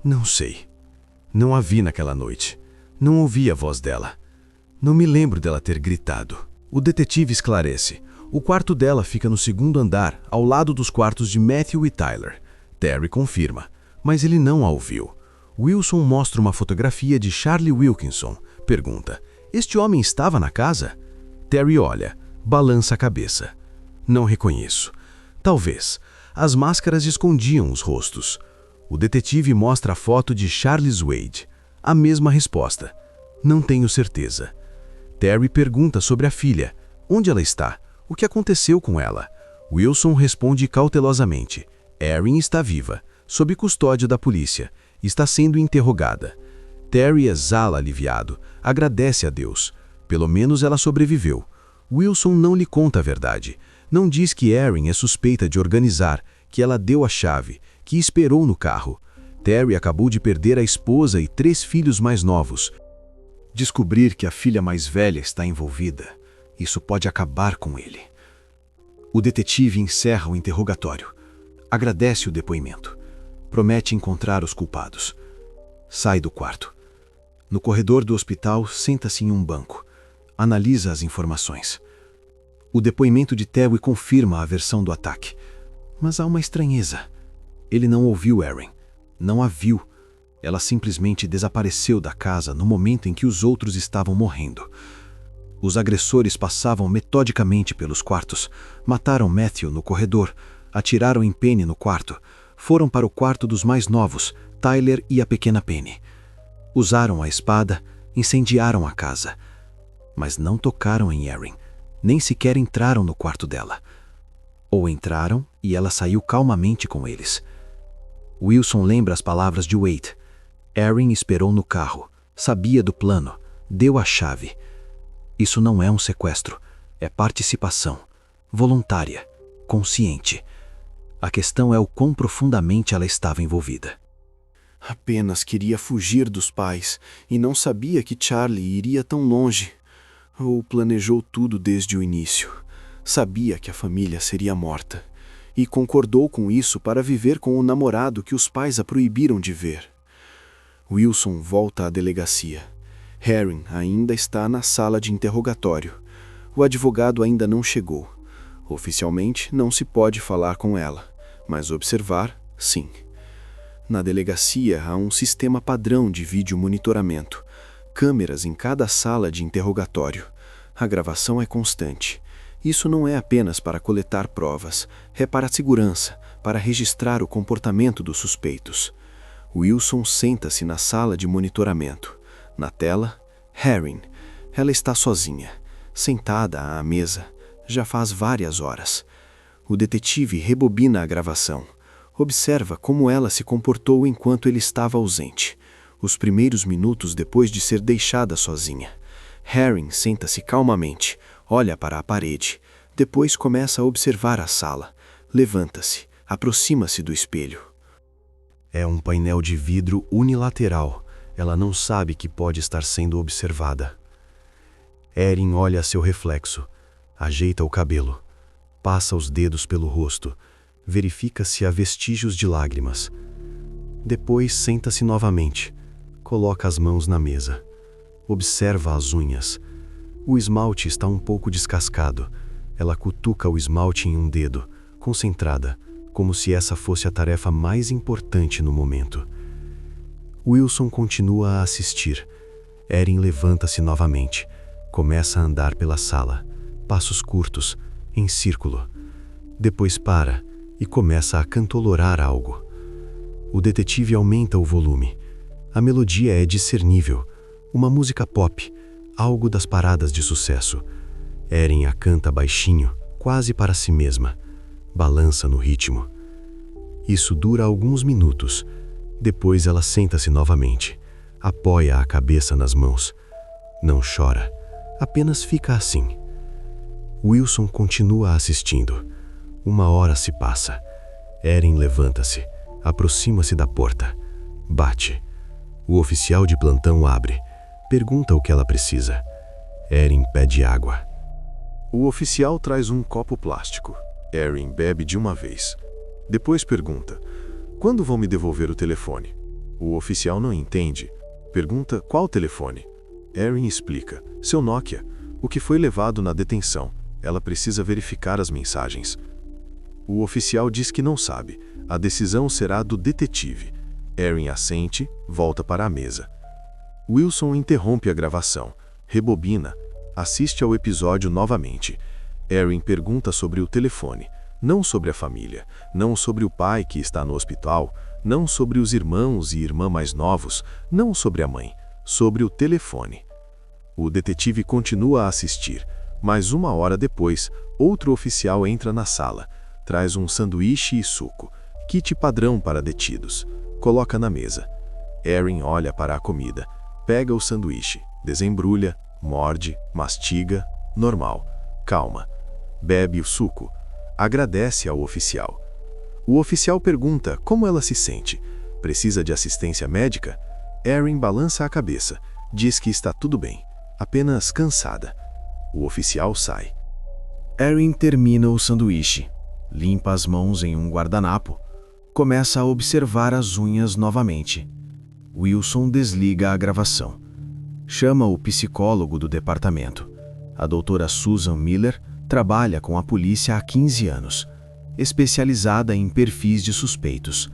"Não sei. Não a vi naquela noite. Não ouvi a voz dela. Não me lembro dela ter gritado." O detetive esclarece. O quarto dela fica no segundo andar, ao lado dos quartos de Matthew e Tyler. Terry confirma, mas ele não a ouviu. Wilson mostra uma fotografia de Charlie Wilkinson. Pergunta: "Este homem estava na casa?" Terry olha, balança a cabeça. "Não reconheço. Talvez. As máscaras escondiam os rostos." O detetive mostra a foto de Charles Wade. A mesma resposta. "Não tenho certeza." Terry pergunta sobre a filha. Onde ela está? O que aconteceu com ela? Wilson responde cautelosamente. Erin está viva, sob custódia da polícia. Está sendo interrogada. Terry exala aliviado. Agradece a Deus. Pelo menos ela sobreviveu. Wilson não lhe conta a verdade. Não diz que Erin é suspeita de organizar, que ela deu a chave, que esperou no carro. Terry acabou de perder a esposa e 3 filhos mais novos. Descobrir que a filha mais velha está envolvida, isso pode acabar com ele. O detetive encerra o interrogatório. Agradece o depoimento. Promete encontrar os culpados. Sai do quarto. No corredor do hospital, senta-se em um banco. Analisa as informações. O depoimento de Terry confirma a versão do ataque. Mas há uma estranheza. Ele não ouviu Erin. Não a viu. Ela simplesmente desapareceu da casa no momento em que os outros estavam morrendo. Os agressores passavam metodicamente pelos quartos. Mataram Matthew no corredor. Atiraram em Penny no quarto. Foram para o quarto dos mais novos, Tyler e a pequena Penny. Usaram a espada, incendiaram a casa. Mas não tocaram em Erin. Nem sequer entraram no quarto dela. Ou entraram e ela saiu calmamente com eles. Wilson lembra as palavras de Wade. Erin esperou no carro, Sabia do plano, deu a chave. Isso não é um sequestro, é participação, voluntária, consciente. A questão é o quão profundamente ela estava envolvida. Apenas queria fugir dos pais e não sabia que Charlie iria tão longe. Ou planejou tudo desde o início. Sabia que a família seria morta e concordou com isso para viver com o namorado que os pais a proibiram de ver. Wilson volta à delegacia. Herring ainda está na sala de interrogatório. O advogado ainda não chegou. Oficialmente, não se pode falar com ela, mas observar, sim. Na delegacia há um sistema padrão de vídeo monitoramento. Câmeras em cada sala de interrogatório. A gravação é constante. Isso não é apenas para coletar provas, é para a segurança, para registrar o comportamento dos suspeitos. Wilson senta-se na sala de monitoramento. Na tela, Herring. Ela está sozinha, sentada à mesa, já faz várias horas. O detetive rebobina a gravação. Observa como ela se comportou enquanto ele estava ausente. Os primeiros minutos depois de ser deixada sozinha. Herring senta-se calmamente, olha para a parede. Depois começa a observar a sala. Levanta-se, aproxima-se do espelho. É um painel de vidro unilateral. Ela não sabe que pode estar sendo observada. Erin olha seu reflexo, ajeita o cabelo, passa os dedos pelo rosto, verifica se há vestígios de lágrimas. Depois senta-se novamente, coloca as mãos na mesa, observa as unhas. O esmalte está um pouco descascado. Ela cutuca o esmalte em um dedo, concentrada, como se essa fosse a tarefa mais importante no momento. Wilson continua a assistir. Erin levanta-se novamente, começa a andar pela sala, passos curtos, em círculo. Depois para e começa a cantolorar algo. O detetive aumenta o volume. A melodia é discernível, uma música pop, algo das paradas de sucesso. Erin a canta baixinho, quase para si mesma. Balança no ritmo. Isso dura alguns minutos. Depois ela senta-se novamente, apoia a cabeça nas mãos. Não chora, apenas fica assim. Wilson continua assistindo. 1 hora se passa. Erin levanta-se, aproxima-se da porta. Bate. O oficial de plantão abre. Pergunta o que ela precisa. Erin pede água. O oficial traz um copo plástico. Erin bebe de uma vez. Depois pergunta: quando vão me devolver o telefone? O oficial não entende. Pergunta qual telefone. Erin explica: seu Nokia, o que foi levado na detenção. Ela precisa verificar as mensagens. O oficial diz que não sabe. A decisão será do detetive. Erin assente, volta para a mesa. Wilson interrompe a gravação, rebobina, assiste ao episódio novamente. Erin pergunta sobre o telefone, não sobre a família, não sobre o pai que está no hospital, não sobre os irmãos e irmã mais novos, não sobre a mãe, sobre o telefone. O detetive continua a assistir, mas 1 hora depois, outro oficial entra na sala, traz um sanduíche e suco, kit padrão para detidos, coloca na mesa. Erin olha para a comida, pega o sanduíche, desembrulha, morde, mastiga, normal, calma. Bebe o suco, agradece ao oficial. O oficial pergunta como ela se sente. Precisa de assistência médica? Erin balança a cabeça, diz que está tudo bem, apenas cansada. O oficial sai. Erin termina o sanduíche, limpa as mãos em um guardanapo, começa a observar as unhas novamente. Wilson desliga a gravação. Chama o psicólogo do departamento. A doutora Susan Miller trabalha com a polícia há 15 anos, especializada em perfis de suspeitos.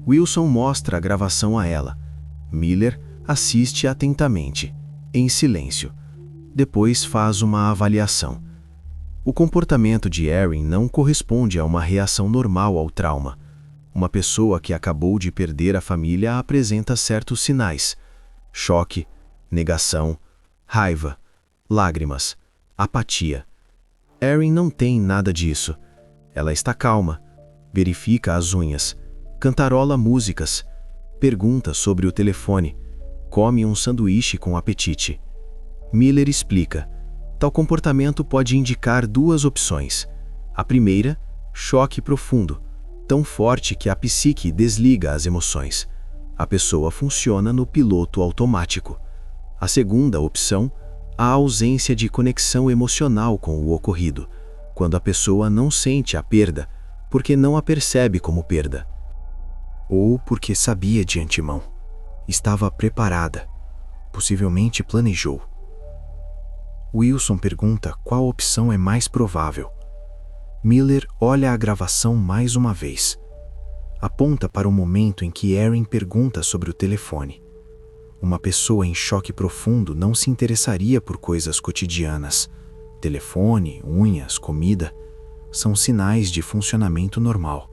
Wilson mostra a gravação a ela. Miller assiste atentamente, em silêncio. Depois faz uma avaliação. O comportamento de Erin não corresponde a uma reação normal ao trauma. Uma pessoa que acabou de perder a família apresenta certos sinais: choque, negação, raiva, lágrimas, apatia. Erin não tem nada disso. Ela está calma, verifica as unhas, cantarola músicas, pergunta sobre o telefone. come um sanduíche com apetite. Miller explica: tal comportamento pode indicar duas opções. A primeira, choque profundo, tão forte que a psique desliga as emoções. A pessoa funciona no piloto automático. A segunda opção, a ausência de conexão emocional com o ocorrido, quando a pessoa não sente a perda, porque não a percebe como perda. Ou porque sabia de antemão. Estava preparada. Possivelmente planejou. Wilson pergunta qual opção é mais provável. Miller olha a gravação mais uma vez. Aponta para o momento em que Erin pergunta sobre o telefone. Uma pessoa em choque profundo não se interessaria por coisas cotidianas. Telefone, unhas, comida são sinais de funcionamento normal.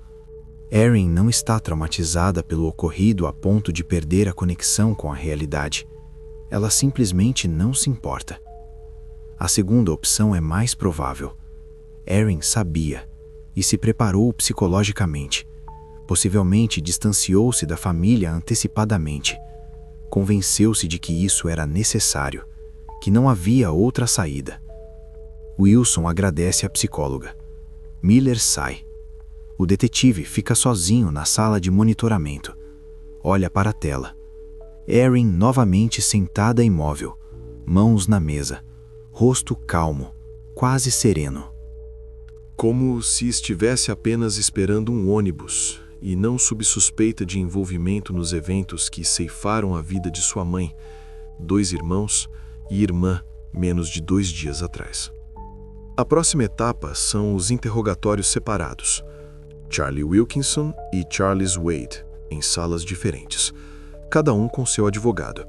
Erin não está traumatizada pelo ocorrido a ponto de perder a conexão com a realidade. Ela simplesmente não se importa. A segunda opção é mais provável. Erin sabia e se preparou psicologicamente. Possivelmente distanciou-se da família antecipadamente. Convenceu-se de que isso era necessário, que não havia outra saída. Wilson agradece à psicóloga. Miller sai. O detetive fica sozinho na sala de monitoramento. Olha para a tela. Erin novamente sentada imóvel, mãos na mesa, rosto calmo, quase sereno. Como se estivesse apenas esperando um ônibus e não sob suspeita de envolvimento nos eventos que ceifaram a vida de sua mãe, 2 irmãos e irmã menos de 2 dias atrás. A próxima etapa são os interrogatórios separados. Charlie Wilkinson e Charles Wade, em salas diferentes, cada um com seu advogado.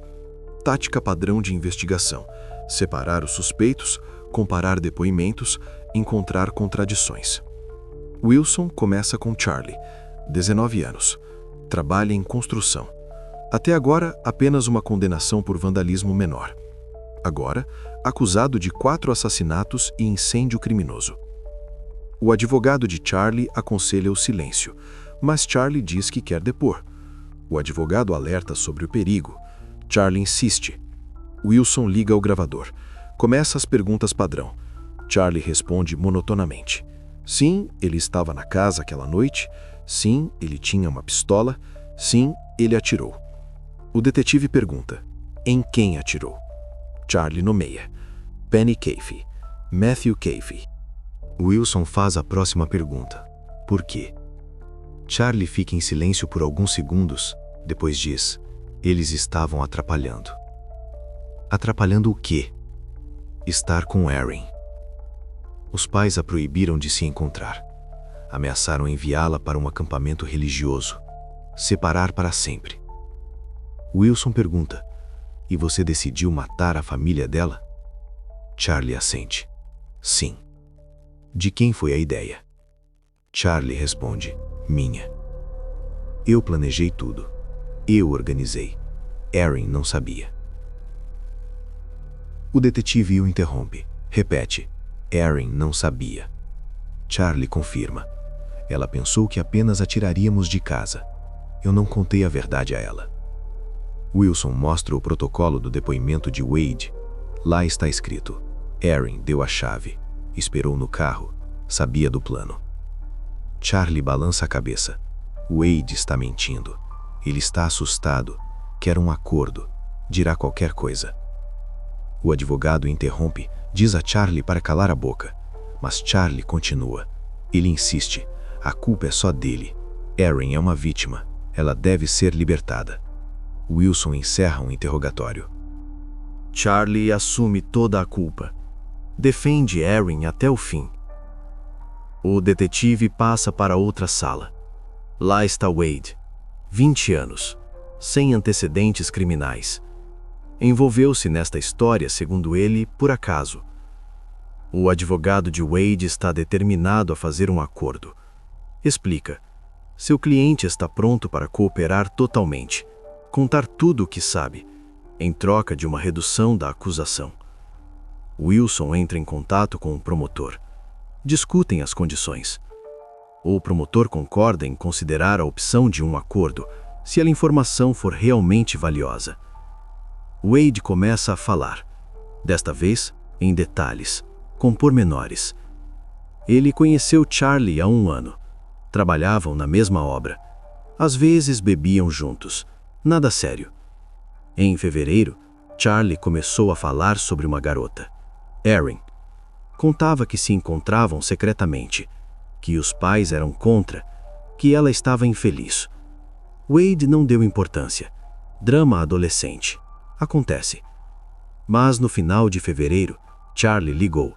Tática padrão de investigação: separar os suspeitos, comparar depoimentos, encontrar contradições. Wilson começa com Charlie, 19 anos. Trabalha em construção. Até agora, apenas uma condenação por vandalismo menor. Agora, acusado de 4 assassinatos e incêndio criminoso. O advogado de Charlie aconselha o silêncio, mas Charlie diz que quer depor. O advogado alerta sobre o perigo. Charlie insiste. Wilson liga ao gravador. Começa as perguntas padrão. Charlie responde monotonamente. Sim, ele estava na casa aquela noite. Sim, ele tinha uma pistola. Sim, ele atirou. O detetive pergunta: em quem atirou? Charlie nomeia: Penny Caffey, Matthew Caffey. Wilson faz a próxima pergunta: por quê? Charlie fica em silêncio por alguns segundos, depois diz: eles estavam atrapalhando. Atrapalhando o quê? Estar com Erin. Os pais a proibiram de se encontrar. Ameaçaram enviá-la para um acampamento religioso. Separar para sempre. Wilson pergunta: e você decidiu matar a família dela? Charlie assente: sim. De quem foi a ideia? Charlie responde: minha. Eu planejei tudo. Eu organizei. Erin não sabia. O detetive o interrompe. Repete: Erin não sabia. Charlie confirma: ela pensou que apenas a tiraríamos de casa. Eu não contei a verdade a ela. Wilson mostra o protocolo do depoimento de Wade. Lá está escrito: Erin deu a chave, esperou no carro, sabia do plano. Charlie balança a cabeça. Wade está mentindo. Ele está assustado, quer um acordo, dirá qualquer coisa. O advogado interrompe, diz a Charlie para calar a boca. Mas Charlie continua. Ele insiste: a culpa é só dele. Erin é uma vítima. Ela deve ser libertada. Wilson encerra um interrogatório. Charlie assume toda a culpa. Defende Erin até o fim. O detetive passa para outra sala. Lá está Wade, 20 anos, sem antecedentes criminais. Envolveu-se nesta história, segundo ele, por acaso. O advogado de Wade está determinado a fazer um acordo. Explica: seu cliente está pronto para cooperar totalmente, contar tudo o que sabe, em troca de uma redução da acusação. Wilson entra em contato com o promotor. Discutem as condições. O promotor concorda em considerar a opção de um acordo se a informação for realmente valiosa. Wade começa a falar, desta vez em detalhes, com pormenores. Ele conheceu Charlie há 1 ano. Trabalhavam na mesma obra. Às vezes bebiam juntos. Nada sério. Em fevereiro, Charlie começou a falar sobre uma garota, Erin. Contava que se encontravam secretamente, que os pais eram contra, que ela estava infeliz. Wade não deu importância. Drama adolescente. Acontece. Mas no final de fevereiro, Charlie ligou.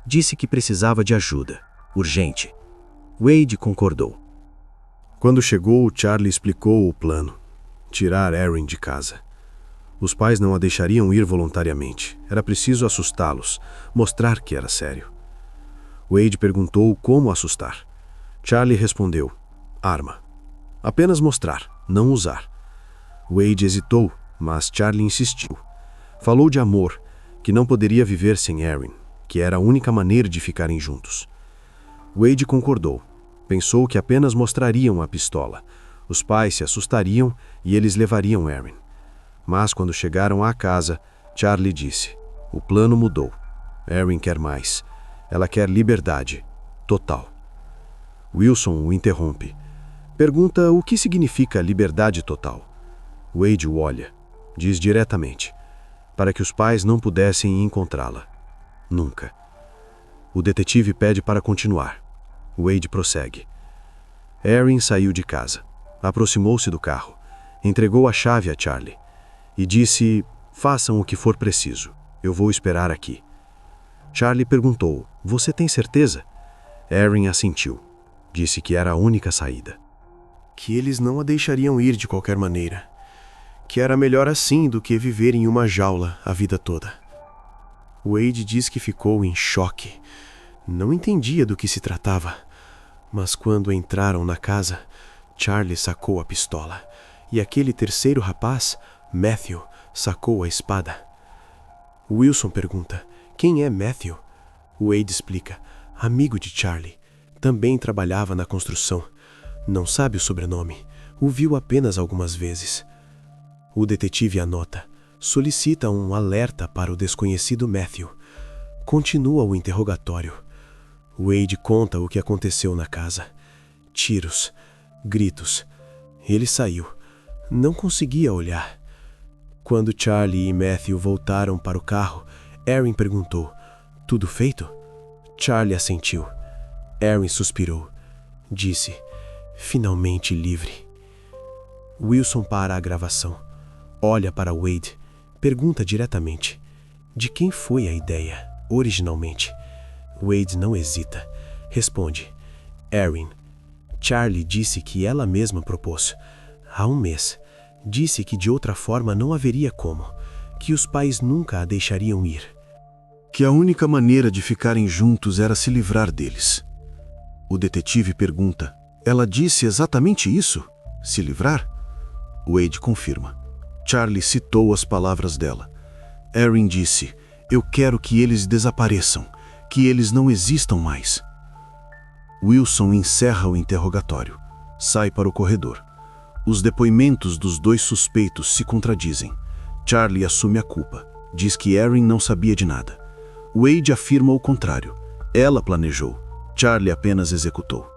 Disse que precisava de ajuda, urgente. Wade concordou. Quando chegou, Charlie explicou o plano: tirar Erin de casa. Os pais não a deixariam ir voluntariamente. Era preciso assustá-los, mostrar que era sério. Wade perguntou como assustar. Charlie respondeu: arma. Apenas mostrar, não usar. Wade hesitou, mas Charlie insistiu. Falou de amor, que não poderia viver sem Erin, que era a única maneira de ficarem juntos. Wade concordou. Pensou que apenas mostrariam a pistola. Os pais se assustariam e eles levariam Erin. Mas quando chegaram à casa, Charlie disse: o plano mudou. Erin quer mais. Ela quer liberdade. Total. Wilson o interrompe. Pergunta o que significa liberdade total. Wade o olha. Diz diretamente: para que os pais não pudessem encontrá-la. Nunca. O detetive pede para continuar. Wade prossegue. Erin saiu de casa. Aproximou-se do carro. Entregou a chave a Charlie. E disse: façam o que for preciso. Eu vou esperar aqui. Charlie perguntou: você tem certeza? Erin assentiu. Disse que era a única saída. Que eles não a deixariam ir de qualquer maneira. Que era melhor assim do que viver em uma jaula a vida toda. Wade diz que ficou em choque. Não entendia do que se tratava. Mas quando entraram na casa, Charlie sacou a pistola. E aquele terceiro rapaz, Matthew, sacou a espada. Wilson pergunta: quem é Matthew? Wade explica: amigo de Charlie. Também trabalhava na construção. Não sabe o sobrenome. O viu apenas algumas vezes. O detetive anota. Solicita um alerta para o desconhecido Matthew. Continua o interrogatório. Wade conta o que aconteceu na casa. Tiros, gritos. Ele saiu. Não conseguia olhar. Quando Charlie e Matthew voltaram para o carro, Erin perguntou: tudo feito? Charlie assentiu. Erin suspirou. Disse: finalmente livre. Wilson para a gravação. Olha para Wade. Pergunta diretamente: de quem foi a ideia, originalmente? Wade não hesita. Responde: Erin. Charlie disse que ela mesma propôs. Há 1 mês. Disse que de outra forma não haveria como. Que os pais nunca a deixariam ir. Que a única maneira de ficarem juntos era se livrar deles. O detetive pergunta: ela disse exatamente isso? Se livrar? Wade confirma. Charlie citou as palavras dela. Erin disse: eu quero que eles desapareçam, que eles não existam mais. Wilson encerra o interrogatório. Sai para o corredor. Os depoimentos dos 2 suspeitos se contradizem. Charlie assume a culpa. Diz que Erin não sabia de nada. Wade afirma o contrário. Ela planejou. Charlie apenas executou.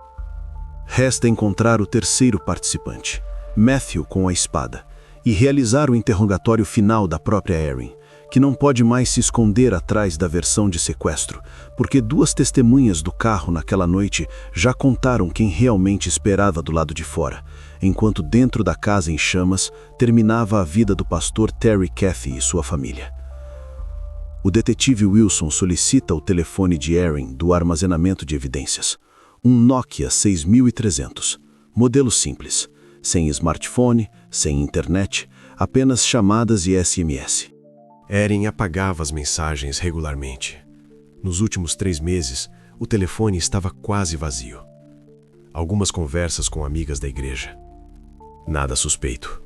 Resta encontrar o terceiro participante, Matthew com a espada, e realizar o interrogatório final da própria Erin, que não pode mais se esconder atrás da versão de sequestro, porque 2 testemunhas do carro naquela noite já contaram quem realmente esperava do lado de fora, enquanto dentro da casa em chamas terminava a vida do pastor Terry Cathy e sua família. O detetive Wilson solicita o telefone de Erin do armazenamento de evidências. Um Nokia 6300, modelo simples, sem smartphone, sem internet, apenas chamadas e SMS. Erin apagava as mensagens regularmente. Nos últimos 3 meses, o telefone estava quase vazio. Algumas conversas com amigas da igreja. Nada suspeito.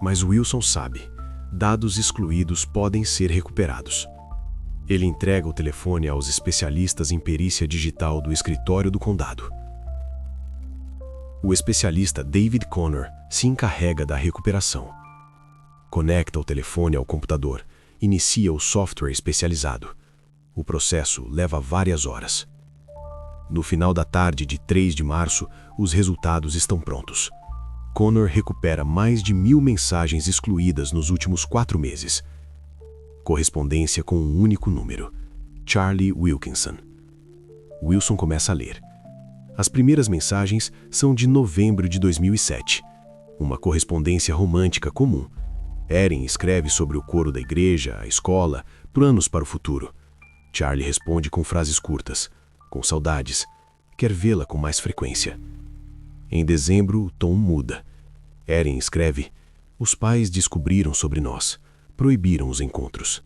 Mas Wilson sabe. Dados excluídos podem ser recuperados. Ele entrega o telefone aos especialistas em perícia digital do escritório do condado. O especialista David Connor se encarrega da recuperação. Conecta o telefone ao computador. Inicia o software especializado. O processo leva várias horas. No final da tarde de 3 de março, os resultados estão prontos. Connor recupera mais de 1000 mensagens excluídas nos últimos 4 meses. Correspondência com um único número: Charlie Wilkinson. Wilson começa a ler. As primeiras mensagens são de novembro de 2007. Uma correspondência romântica comum. Erin escreve sobre o coro da igreja, a escola, planos para o futuro. Charlie responde com frases curtas. Com saudades. Quer vê-la com mais frequência. Em dezembro, o tom muda. Erin escreve: os pais descobriram sobre nós. Proibiram os encontros.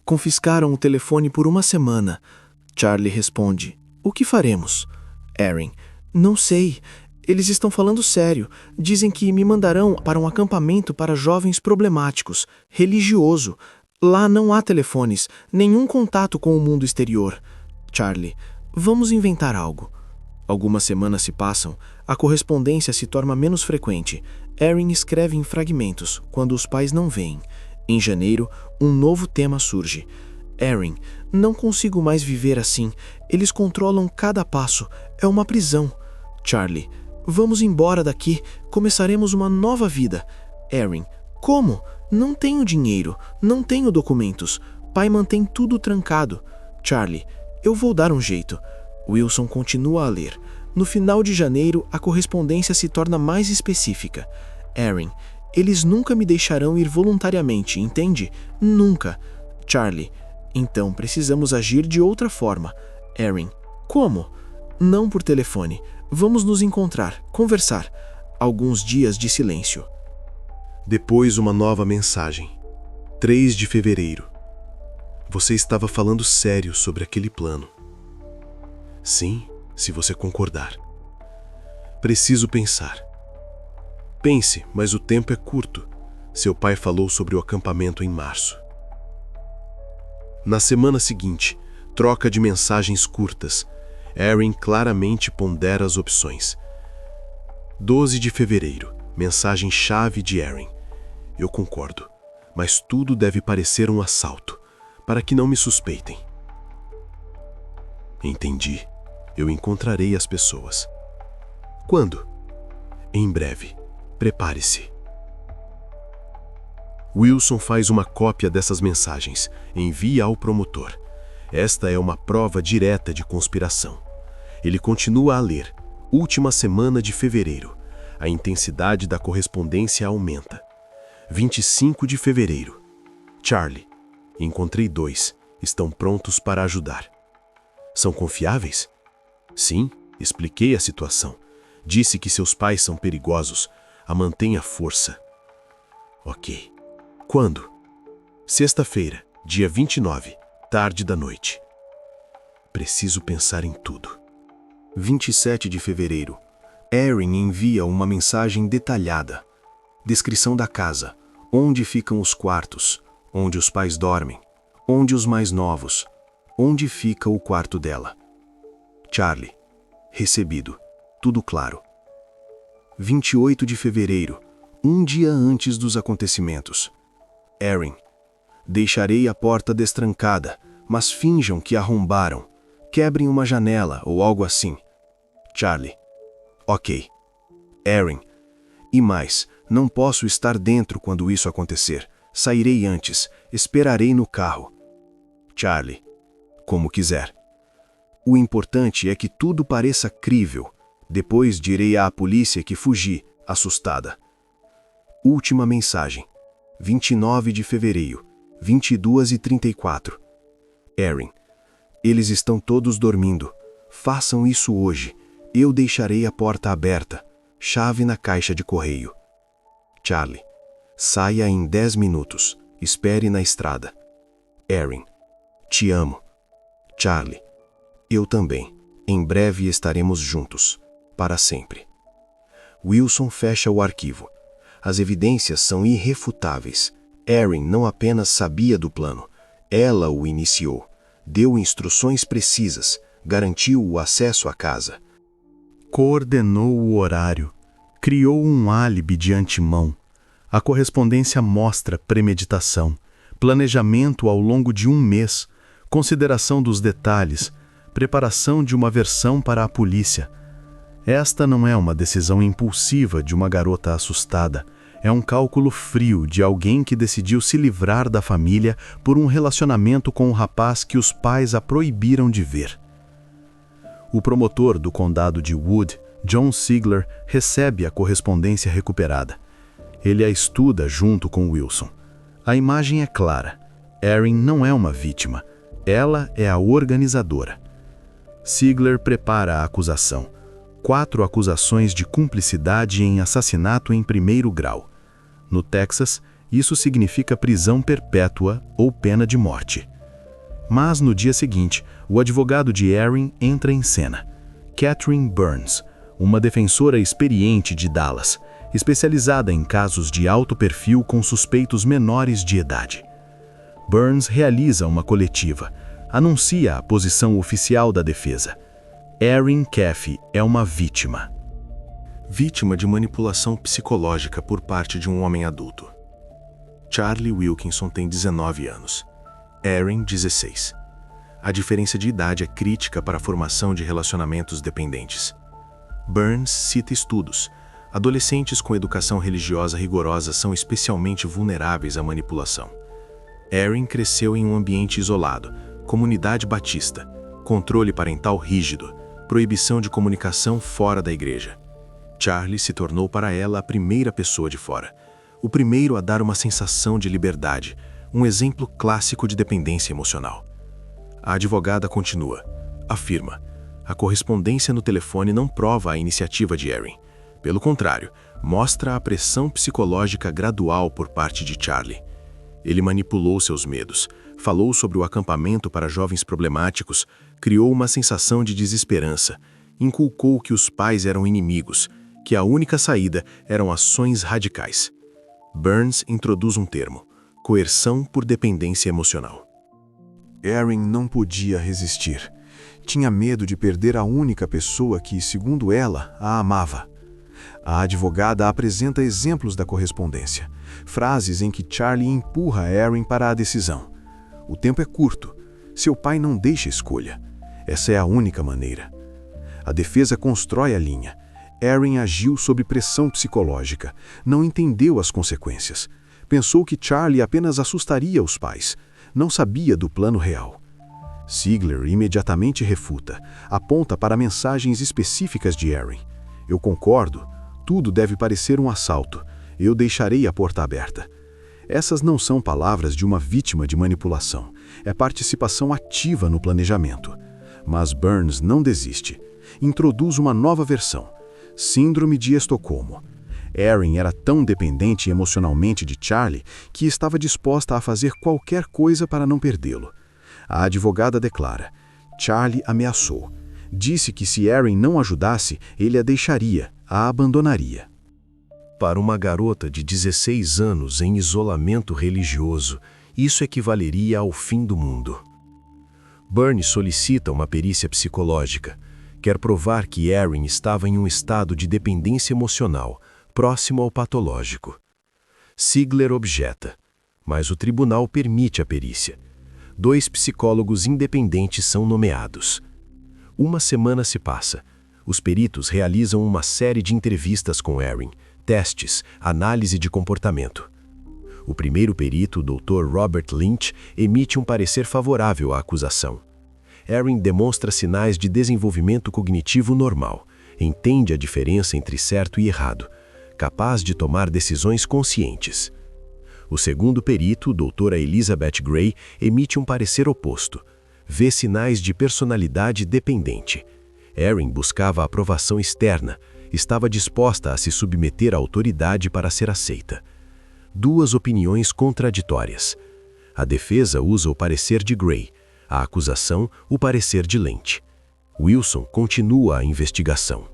Confiscaram o telefone por 1 semana. Charlie responde: o que faremos? Erin: não sei. Eles estão falando sério. Dizem que me mandarão para um acampamento para jovens problemáticos, religioso. Lá não há telefones, nenhum contato com o mundo exterior. Charlie: vamos inventar algo. Algumas semanas se passam, a correspondência se torna menos frequente. Erin escreve em fragmentos, quando os pais não veem. Em janeiro, um novo tema surge. Erin: não consigo mais viver assim. Eles controlam cada passo. É uma prisão. Charlie: vamos embora daqui. Começaremos uma nova vida. Erin: como? Não tenho dinheiro. Não tenho documentos. Pai mantém tudo trancado. Charlie: eu vou dar um jeito. Wilson continua a ler. No final de janeiro, a correspondência se torna mais específica. Erin: eles nunca me deixarão ir voluntariamente, entende? Nunca. Charlie: então precisamos agir de outra forma. Erin: como? Não por telefone. Vamos nos encontrar, conversar. Alguns dias de silêncio. Depois uma nova mensagem. 3 de fevereiro. Você estava falando sério sobre aquele plano. Sim, se você concordar. Preciso pensar. Pense, mas o tempo é curto. Seu pai falou sobre o acampamento em março. Na semana seguinte, troca de mensagens curtas. Erin claramente pondera as opções. 12 de fevereiro, mensagem-chave de Erin. Eu concordo, mas tudo deve parecer um assalto, para que não me suspeitem. Entendi. Eu encontrarei as pessoas. Quando? Em breve. Prepare-se. Wilson faz uma cópia dessas mensagens, envia ao promotor. Esta é uma prova direta de conspiração. Ele continua a ler. Última semana de fevereiro. A intensidade da correspondência aumenta. 25 de fevereiro. Charlie. Encontrei 2. Estão prontos para ajudar. São confiáveis? Sim, expliquei a situação. Disse que seus pais são perigosos. A mantém à força. Ok. Quando? Sexta-feira, dia 29, tarde da noite. Preciso pensar em tudo. 27 de fevereiro. Erin envia uma mensagem detalhada. Descrição da casa. Onde ficam os quartos. Onde os pais dormem. Onde os mais novos. Onde fica o quarto dela. Charlie. Recebido. Tudo claro. 28 de fevereiro. Um dia antes dos acontecimentos. Erin. Deixarei a porta destrancada, mas finjam que arrombaram. Quebrem uma janela ou algo assim. Charlie. Ok. Erin. E mais, não posso estar dentro quando isso acontecer. Sairei antes. Esperarei no carro. Charlie. Como quiser. O importante é que tudo pareça crível. Depois direi à polícia que fugi, assustada. Última mensagem. 29 de fevereiro, 22h34. Erin. Eles estão todos dormindo. Façam isso hoje. Eu deixarei a porta aberta. Chave na caixa de correio. Charlie. Saia em 10 minutos. Espere na estrada. Erin. Te amo. Charlie. Eu também. Em breve estaremos juntos. Para sempre. Wilson fecha o arquivo. As evidências são irrefutáveis. Erin não apenas sabia do plano, ela o iniciou, deu instruções precisas, garantiu o acesso à casa. Coordenou o horário, criou um álibi de antemão. A correspondência mostra premeditação, planejamento ao longo de 1 mês, consideração dos detalhes, preparação de uma versão para a polícia. Esta não é uma decisão impulsiva de uma garota assustada. É um cálculo frio de alguém que decidiu se livrar da família por um relacionamento com um rapaz que os pais a proibiram de ver. O promotor do condado de Wood, John Sigler, recebe a correspondência recuperada. Ele a estuda junto com Wilson. A imagem é clara. Erin não é uma vítima. Ela é a organizadora. Sigler prepara a acusação. 4 acusações de cumplicidade em assassinato em 1º grau. No Texas, isso significa prisão perpétua ou pena de morte. Mas no dia seguinte, o advogado de Erin entra em cena. Catherine Burns, uma defensora experiente de Dallas, especializada em casos de alto perfil com suspeitos menores de idade. Burns realiza uma coletiva, anuncia a posição oficial da defesa. Erin Caffey é uma vítima. Vítima de manipulação psicológica por parte de um homem adulto. Charlie Wilkinson tem 19 anos. Erin, 16. A diferença de idade é crítica para a formação de relacionamentos dependentes. Burns cita estudos. Adolescentes com educação religiosa rigorosa são especialmente vulneráveis à manipulação. Erin cresceu em um ambiente isolado, comunidade batista, controle parental rígido, proibição de comunicação fora da igreja. Charlie se tornou para ela a primeira pessoa de fora, o primeiro a dar uma sensação de liberdade, um exemplo clássico de dependência emocional. A advogada continua, afirma, a correspondência no telefone não prova a iniciativa de Erin. Pelo contrário, mostra a pressão psicológica gradual por parte de Charlie. Ele manipulou seus medos, falou sobre o acampamento para jovens problemáticos, criou uma sensação de desesperança, inculcou que os pais eram inimigos, que a única saída eram ações radicais. Burns introduz um termo, coerção por dependência emocional. Erin não podia resistir. Tinha medo de perder a única pessoa que, segundo ela, a amava. A advogada apresenta exemplos da correspondência, frases em que Charlie empurra Erin para a decisão. O tempo é curto. Seu pai não deixa escolha. Essa é a única maneira. A defesa constrói a linha. Erin agiu sob pressão psicológica. Não entendeu as consequências. Pensou que Charlie apenas assustaria os pais. Não sabia do plano real. Sigler imediatamente refuta. Aponta para mensagens específicas de Erin. Eu concordo. Tudo deve parecer um assalto. Eu deixarei a porta aberta. Essas não são palavras de uma vítima de manipulação. É participação ativa no planejamento. Mas Burns não desiste. Introduz uma nova versão. Síndrome de Estocolmo. Erin era tão dependente emocionalmente de Charlie que estava disposta a fazer qualquer coisa para não perdê-lo. A advogada declara: Charlie ameaçou. Disse que se Erin não ajudasse, ele a deixaria, a abandonaria. Para uma garota de 16 anos em isolamento religioso, isso equivaleria ao fim do mundo. Burns solicita uma perícia psicológica. Quer provar que Erin estava em um estado de dependência emocional, próximo ao patológico. Sigler objeta, mas o tribunal permite a perícia. 2 psicólogos independentes são nomeados. Uma semana se passa. Os peritos realizam uma série de entrevistas com Erin, testes, análise de comportamento. O primeiro perito, o Dr. Robert Lynch, emite um parecer favorável à acusação. Erin demonstra sinais de desenvolvimento cognitivo normal, entende a diferença entre certo e errado, capaz de tomar decisões conscientes. O segundo perito, a doutora Elizabeth Gray, emite um parecer oposto. Vê sinais de personalidade dependente. Erin buscava a aprovação externa, estava disposta a se submeter à autoridade para ser aceita. 2 opiniões contraditórias. A defesa usa o parecer de Gray, a acusação, o parecer de Lynch. Wilson continua a investigação.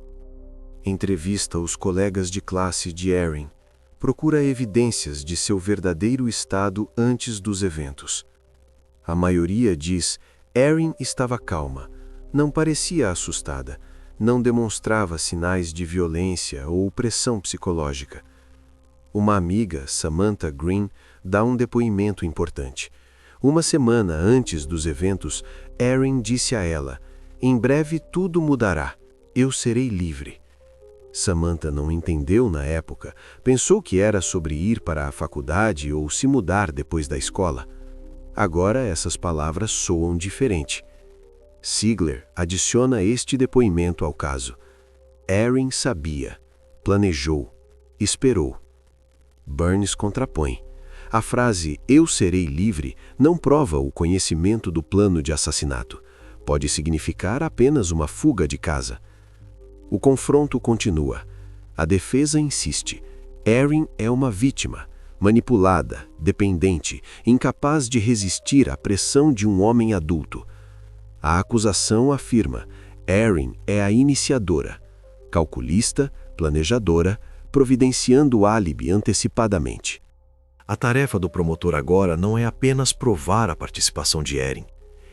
Entrevista os colegas de classe de Erin. Procura evidências de seu verdadeiro estado antes dos eventos. A maioria diz: Erin estava calma, não parecia assustada, não demonstrava sinais de violência ou pressão psicológica. Uma amiga, Samantha Green, dá um depoimento importante. Uma semana antes dos eventos, Erin disse a ela: "Em breve tudo mudará. Eu serei livre." Samantha não entendeu na época, pensou que era sobre ir para a faculdade ou se mudar depois da escola. Agora essas palavras soam diferente. Sigler adiciona este depoimento ao caso. Erin sabia, planejou, esperou. Burns contrapõe. A frase "eu serei livre" não prova o conhecimento do plano de assassinato. Pode significar apenas uma fuga de casa. O confronto continua. A defesa insiste. Erin é uma vítima, manipulada, dependente, incapaz de resistir à pressão de um homem adulto. A acusação afirma: Erin é a iniciadora, calculista, planejadora, providenciando o álibi antecipadamente. A tarefa do promotor agora não é apenas provar a participação de Erin.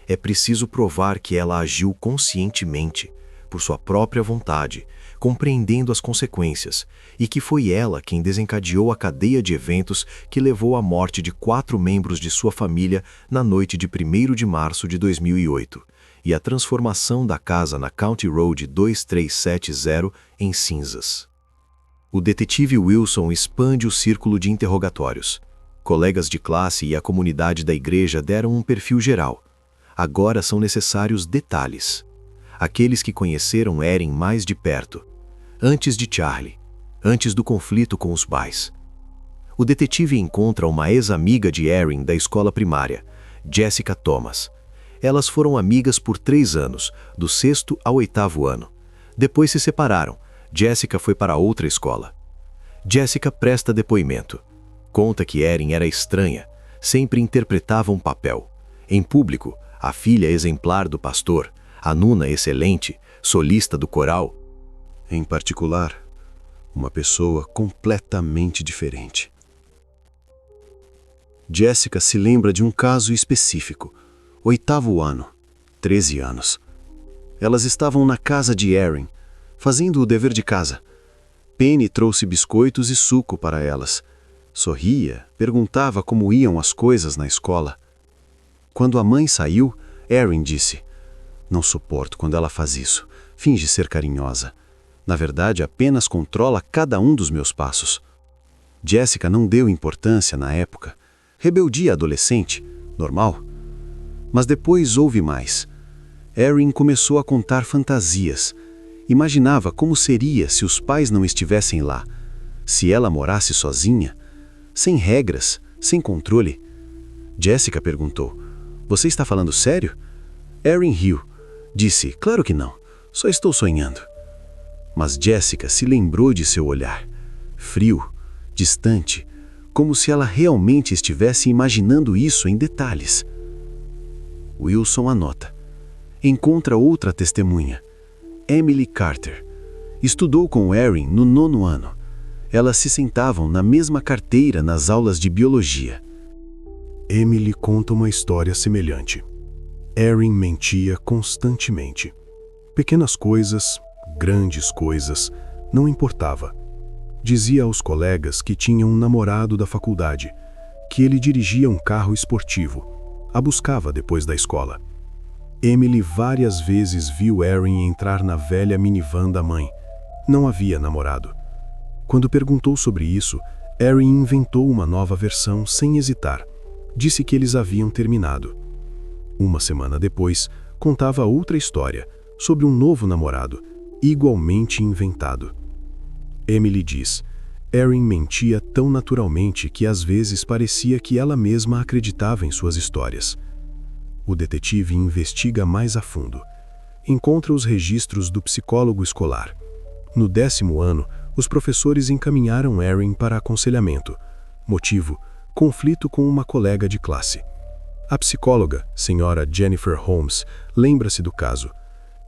É preciso provar que ela agiu conscientemente, por sua própria vontade, compreendendo as consequências, e que foi ela quem desencadeou a cadeia de eventos que levou à morte de 4 membros de sua família na noite de 1º de março de 2008, e a transformação da casa na County Road 2370 em cinzas. O detetive Wilson expande o círculo de interrogatórios. Colegas de classe e a comunidade da igreja deram um perfil geral. Agora são necessários detalhes. Aqueles que conheceram Erin mais de perto, antes de Charlie, antes do conflito com os pais. O detetive encontra uma ex-amiga de Erin da escola primária, Jessica Thomas. Elas foram amigas por 3 anos, do 6º ao 8º ano. Depois se separaram. Jessica foi para outra escola. Jessica presta depoimento. Conta que Erin era estranha, sempre interpretava um papel. Em público, a filha exemplar do pastor, a nuna excelente, solista do coral. Em particular, uma pessoa completamente diferente. Jessica se lembra de um caso específico. 8º ano, 13 anos. Elas estavam na casa de Erin, fazendo o dever de casa. Penny trouxe biscoitos e suco para elas. Sorria, perguntava como iam as coisas na escola. Quando a mãe saiu, Erin disse: "Não suporto quando ela faz isso. Finge ser carinhosa. Na verdade, apenas controla cada um dos meus passos." Jessica não deu importância na época. Rebeldia adolescente, normal. Mas depois houve mais. Erin começou a contar fantasias. Imaginava como seria se os pais não estivessem lá, se ela morasse sozinha, sem regras, sem controle. Jessica perguntou: "Você está falando sério?" Erin riu. Disse: "Claro que não, só estou sonhando." Mas Jessica se lembrou de seu olhar, frio, distante, como se ela realmente estivesse imaginando isso em detalhes. Wilson anota. Encontra outra testemunha, Emily Carter. Estudou com Erin no 9º ano. Elas se sentavam na mesma carteira nas aulas de biologia. Emily conta uma história semelhante. Erin mentia constantemente. Pequenas coisas, grandes coisas, não importava. Dizia aos colegas que tinha um namorado da faculdade, que ele dirigia um carro esportivo, a buscava depois da escola. Emily várias vezes viu Erin entrar na velha minivan da mãe. Não havia namorado. Quando perguntou sobre isso, Erin inventou uma nova versão sem hesitar. Disse que eles haviam terminado. Uma semana depois, contava outra história, sobre um novo namorado, igualmente inventado. Emily diz: Erin mentia tão naturalmente que às vezes parecia que ela mesma acreditava em suas histórias. O detetive investiga mais a fundo. Encontra os registros do psicólogo escolar. No 10º ano, os professores encaminharam Erin para aconselhamento. Motivo: conflito com uma colega de classe. A psicóloga, senhora Jennifer Holmes, lembra-se do caso.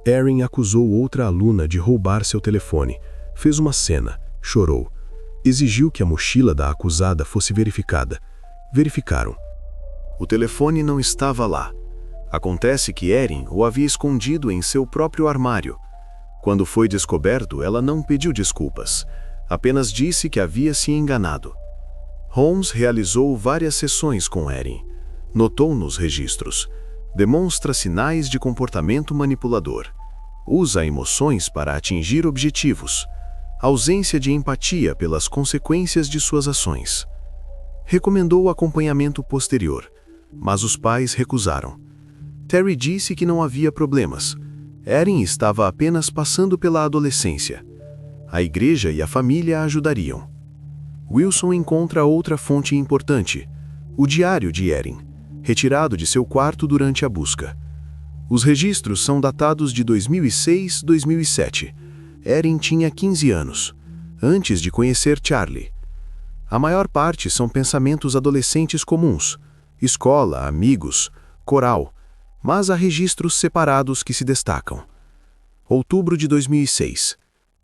Erin acusou outra aluna de roubar seu telefone. Fez uma cena, chorou. Exigiu que a mochila da acusada fosse verificada. Verificaram. O telefone não estava lá. Acontece que Erin o havia escondido em seu próprio armário. Quando foi descoberto, ela não pediu desculpas. Apenas disse que havia se enganado. Holmes realizou várias sessões com Erin. Notou nos registros. Demonstra sinais de comportamento manipulador. Usa emoções para atingir objetivos. Ausência de empatia pelas consequências de suas ações. Recomendou acompanhamento posterior, mas os pais recusaram. Terry disse que não havia problemas. Erin estava apenas passando pela adolescência. A igreja e a família a ajudariam. Wilson encontra outra fonte importante, o diário de Erin, retirado de seu quarto durante a busca. Os registros são datados de 2006-2007. Erin tinha 15 anos, antes de conhecer Charlie. A maior parte são pensamentos adolescentes comuns, escola, amigos, coral, mas há registros separados que se destacam. Outubro de 2006.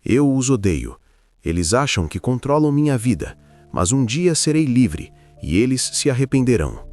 Eu os odeio. Eles acham que controlam minha vida, mas um dia serei livre e eles se arrependerão.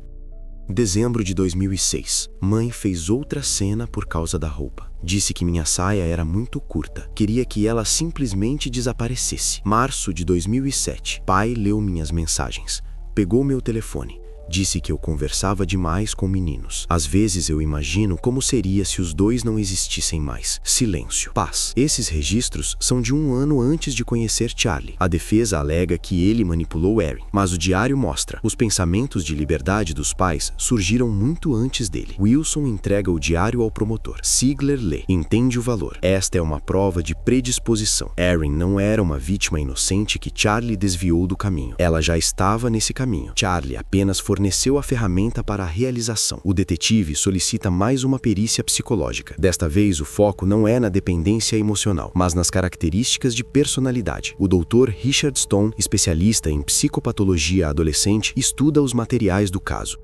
Dezembro de 2006. Mãe fez outra cena por causa da roupa. Disse que minha saia era muito curta. Queria que ela simplesmente desaparecesse. Março de 2007. Pai leu minhas mensagens. Pegou meu telefone. Disse que eu conversava demais com meninos. Às vezes eu imagino como seria se os dois não existissem mais. Silêncio. Paz. Esses registros são de 1 ano antes de conhecer Charlie. A defesa alega que ele manipulou Erin, mas o diário mostra. Os pensamentos de liberdade dos pais surgiram muito antes dele. Wilson entrega o diário ao promotor. Sigler lê. Entende o valor. Esta é uma prova de predisposição. Erin não era uma vítima inocente que Charlie desviou do caminho. Ela já estava nesse caminho. Charlie apenas forneceu a ferramenta para a realização. O detetive solicita mais uma perícia psicológica. Desta vez, o foco não é na dependência emocional, mas nas características de personalidade. O Dr. Richard Stone, especialista em psicopatologia adolescente, estuda os materiais do caso.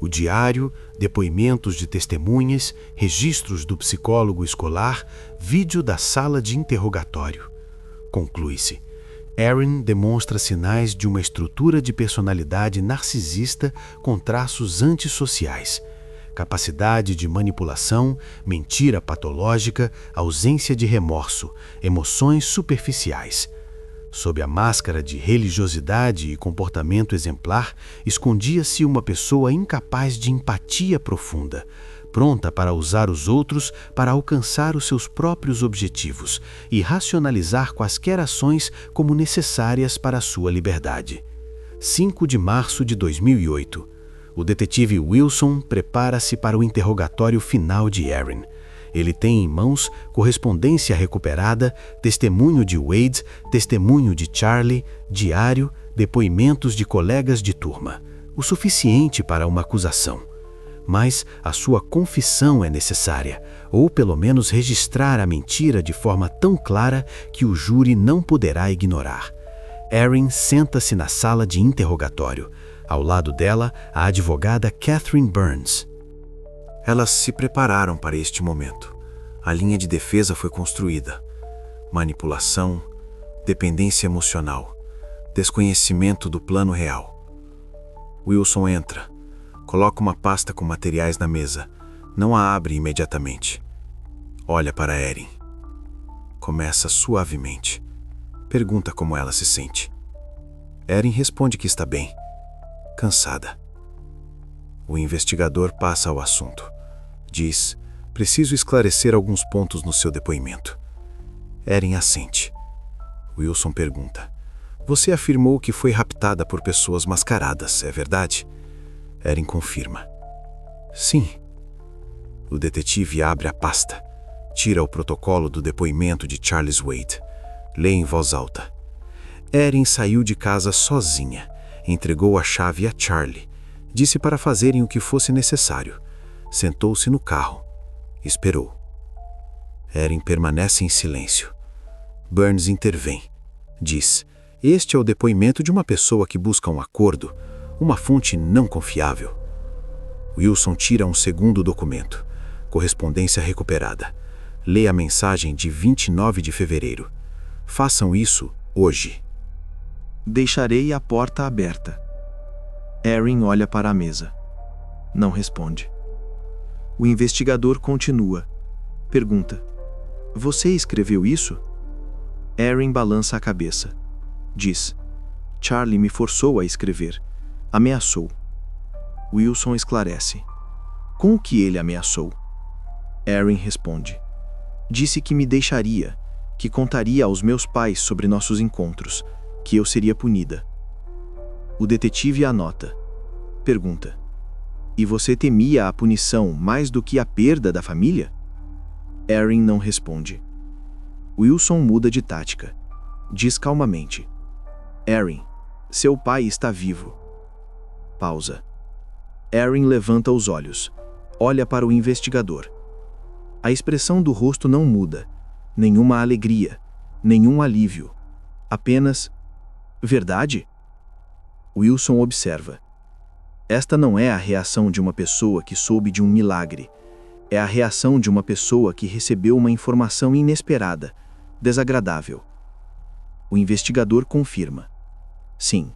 O diário, depoimentos de testemunhas, registros do psicólogo escolar, vídeo da sala de interrogatório. Conclui-se. Erin demonstra sinais de uma estrutura de personalidade narcisista com traços antissociais, capacidade de manipulação, mentira patológica, ausência de remorso, emoções superficiais. Sob a máscara de religiosidade e comportamento exemplar, escondia-se uma pessoa incapaz de empatia profunda, pronta para usar os outros para alcançar os seus próprios objetivos e racionalizar quaisquer ações como necessárias para a sua liberdade. 5 de março de 2008. O detetive Wilson prepara-se para o interrogatório final de Erin. Ele tem em mãos correspondência recuperada, testemunho de Wade, testemunho de Charlie, diário, depoimentos de colegas de turma. O suficiente para uma acusação. Mas a sua confissão é necessária, ou pelo menos registrar a mentira de forma tão clara que o júri não poderá ignorar. Erin senta-se na sala de interrogatório. Ao lado dela, a advogada Catherine Burns. Elas se prepararam para este momento. A linha de defesa foi construída. Manipulação, dependência emocional, desconhecimento do plano real. Wilson entra. Coloca uma pasta com materiais na mesa. Não a abre imediatamente. Olha para Erin. Começa suavemente. Pergunta como ela se sente. Erin responde que está bem. Cansada. O investigador passa ao assunto. Diz: preciso esclarecer alguns pontos no seu depoimento. Erin assente. Wilson pergunta: você afirmou que foi raptada por pessoas mascaradas, é verdade? Erin confirma. Sim. O detetive abre a pasta, tira o protocolo do depoimento de Charles Wade, lê em voz alta. Erin saiu de casa sozinha, entregou a chave a Charlie, disse para fazerem o que fosse necessário, sentou-se no carro, esperou. Erin permanece em silêncio. Burns intervém. Diz: este é o depoimento de uma pessoa que busca um acordo, uma fonte não confiável. Wilson tira um segundo documento, correspondência recuperada. Lê a mensagem de 29 de fevereiro. Façam isso hoje. Deixarei a porta aberta. Erin olha para a mesa. Não responde. O investigador continua. Pergunta: você escreveu isso? Erin balança a cabeça. diz. Charlie me forçou a escrever. Ameaçou. Wilson esclarece. Com o que ele ameaçou? Erin responde. Disse que me deixaria, que contaria aos meus pais sobre nossos encontros, que eu seria punida. O detetive anota. Pergunta. E você temia a punição mais do que a perda da família? Erin não responde. Wilson muda de tática. Diz calmamente. Erin, seu pai está vivo. Pausa. Erin levanta os olhos. Olha para o investigador. A expressão do rosto não muda. Nenhuma alegria. Nenhum alívio. Apenas... Verdade? Wilson observa. Esta não é a reação de uma pessoa que soube de um milagre. É a reação de uma pessoa que recebeu uma informação inesperada, desagradável. O investigador confirma. Sim,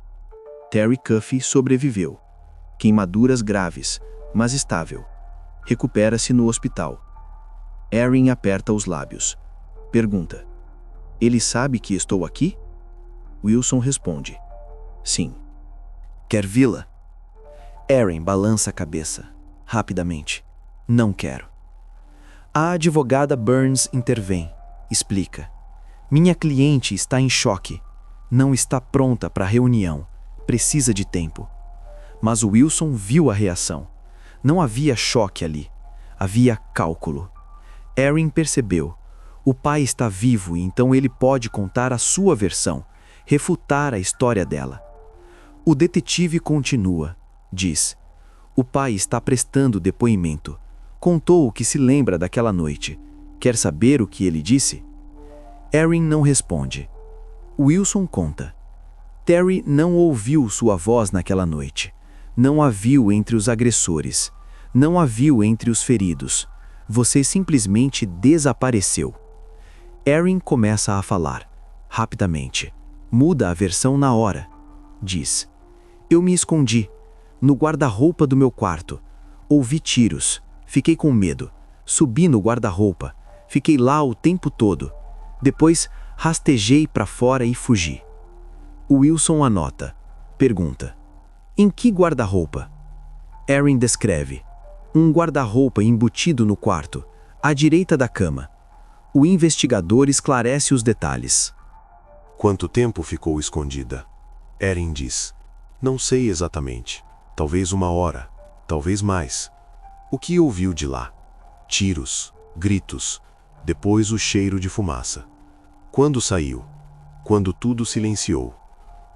Terry Cuffey sobreviveu. Queimaduras graves, mas estável. Recupera-se no hospital. Erin aperta os lábios. Pergunta. Ele sabe que estou aqui? Wilson responde. Sim. Quer vê-la? Erin balança a cabeça, rapidamente. Não quero. A advogada Burns intervém, explica. Minha cliente está em choque. Não está pronta para a reunião. Precisa de tempo. Mas o Wilson viu a reação. Não havia choque ali. Havia cálculo. Erin percebeu. O pai está vivo e então ele pode contar a sua versão, refutar a história dela. O detetive continua. Diz. O pai está prestando depoimento. Contou o que se lembra daquela noite. Quer saber o que ele disse? Erin não responde. Wilson conta. Terry não ouviu sua voz naquela noite. Não a viu entre os agressores. Não a viu entre os feridos. Você simplesmente desapareceu. Erin começa a falar, rapidamente. Muda a versão na hora. Diz. Eu me escondi. No guarda-roupa do meu quarto. Ouvi tiros. Fiquei com medo. Subi no guarda-roupa. Fiquei lá o tempo todo. Depois, rastejei para fora e fugi. Wilson anota. Pergunta. Em que guarda-roupa? Erin descreve. Um guarda-roupa embutido no quarto, à direita da cama. O investigador esclarece os detalhes. Quanto tempo ficou escondida? Erin diz. Não sei exatamente. Talvez 1 hora, talvez mais. O que ouviu de lá? Tiros, gritos, depois o cheiro de fumaça. Quando saiu? Quando tudo silenciou.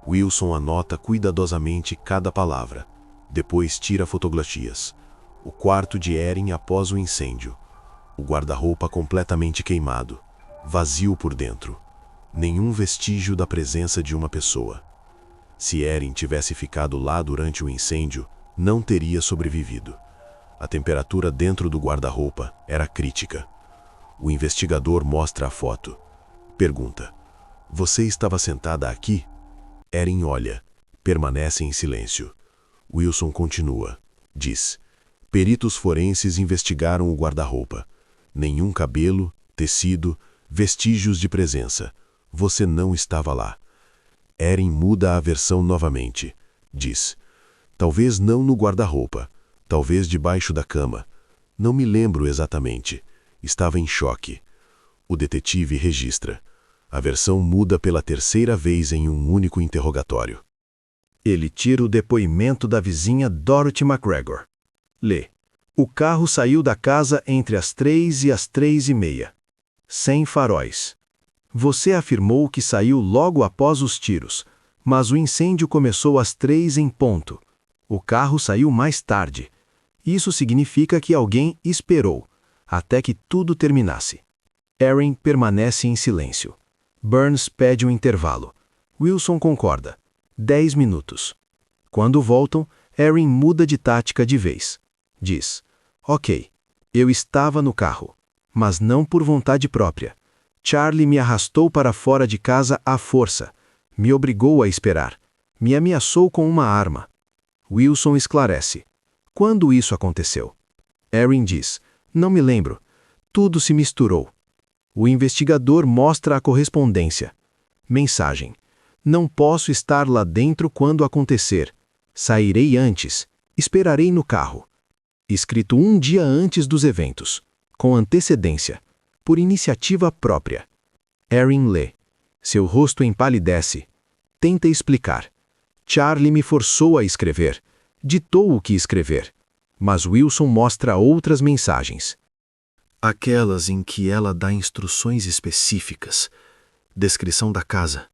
Wilson anota cuidadosamente cada palavra. Depois tira fotografias. O quarto de Erin após o incêndio. O guarda-roupa completamente queimado. Vazio por dentro. Nenhum vestígio da presença de uma pessoa. Se Erin tivesse ficado lá durante o incêndio, não teria sobrevivido. A temperatura dentro do guarda-roupa era crítica. O investigador mostra a foto. Pergunta. Você estava sentada aqui? Erin olha. Permanece em silêncio. Wilson continua. Diz. Peritos forenses investigaram o guarda-roupa. Nenhum cabelo, tecido, vestígios de presença. Você não estava lá. Erin muda a versão novamente. Diz. Talvez não no guarda-roupa. Talvez debaixo da cama. Não me lembro exatamente. Estava em choque. O detetive registra. A versão muda pela 3ª vez em um único interrogatório. Ele tira o depoimento da vizinha Dorothy McGregor. Lê. O carro saiu da casa entre as 3 e as 3:30. Sem faróis. Você afirmou que saiu logo após os tiros, mas o incêndio começou às 3 em ponto. O carro saiu mais tarde. Isso significa que alguém esperou, até que tudo terminasse. Erin permanece em silêncio. Burns pede um intervalo. Wilson concorda. 10 minutos. Quando voltam, Erin muda de tática de vez. Diz, ok, eu estava no carro, mas não por vontade própria. Charlie me arrastou para fora de casa à força, me obrigou a esperar, me ameaçou com uma arma. Wilson esclarece. Quando isso aconteceu? Erin diz, não me lembro. Tudo se misturou. O investigador mostra a correspondência. Mensagem. Não posso estar lá dentro quando acontecer. Sairei antes. Esperarei no carro. Escrito um dia antes dos eventos, com antecedência, por iniciativa própria. Erin lê. Seu rosto empalidece. Tenta explicar. Charlie me forçou a escrever. Ditou o que escrever. Mas Wilson mostra outras mensagens. Aquelas em que ela dá instruções específicas. Descrição da casa.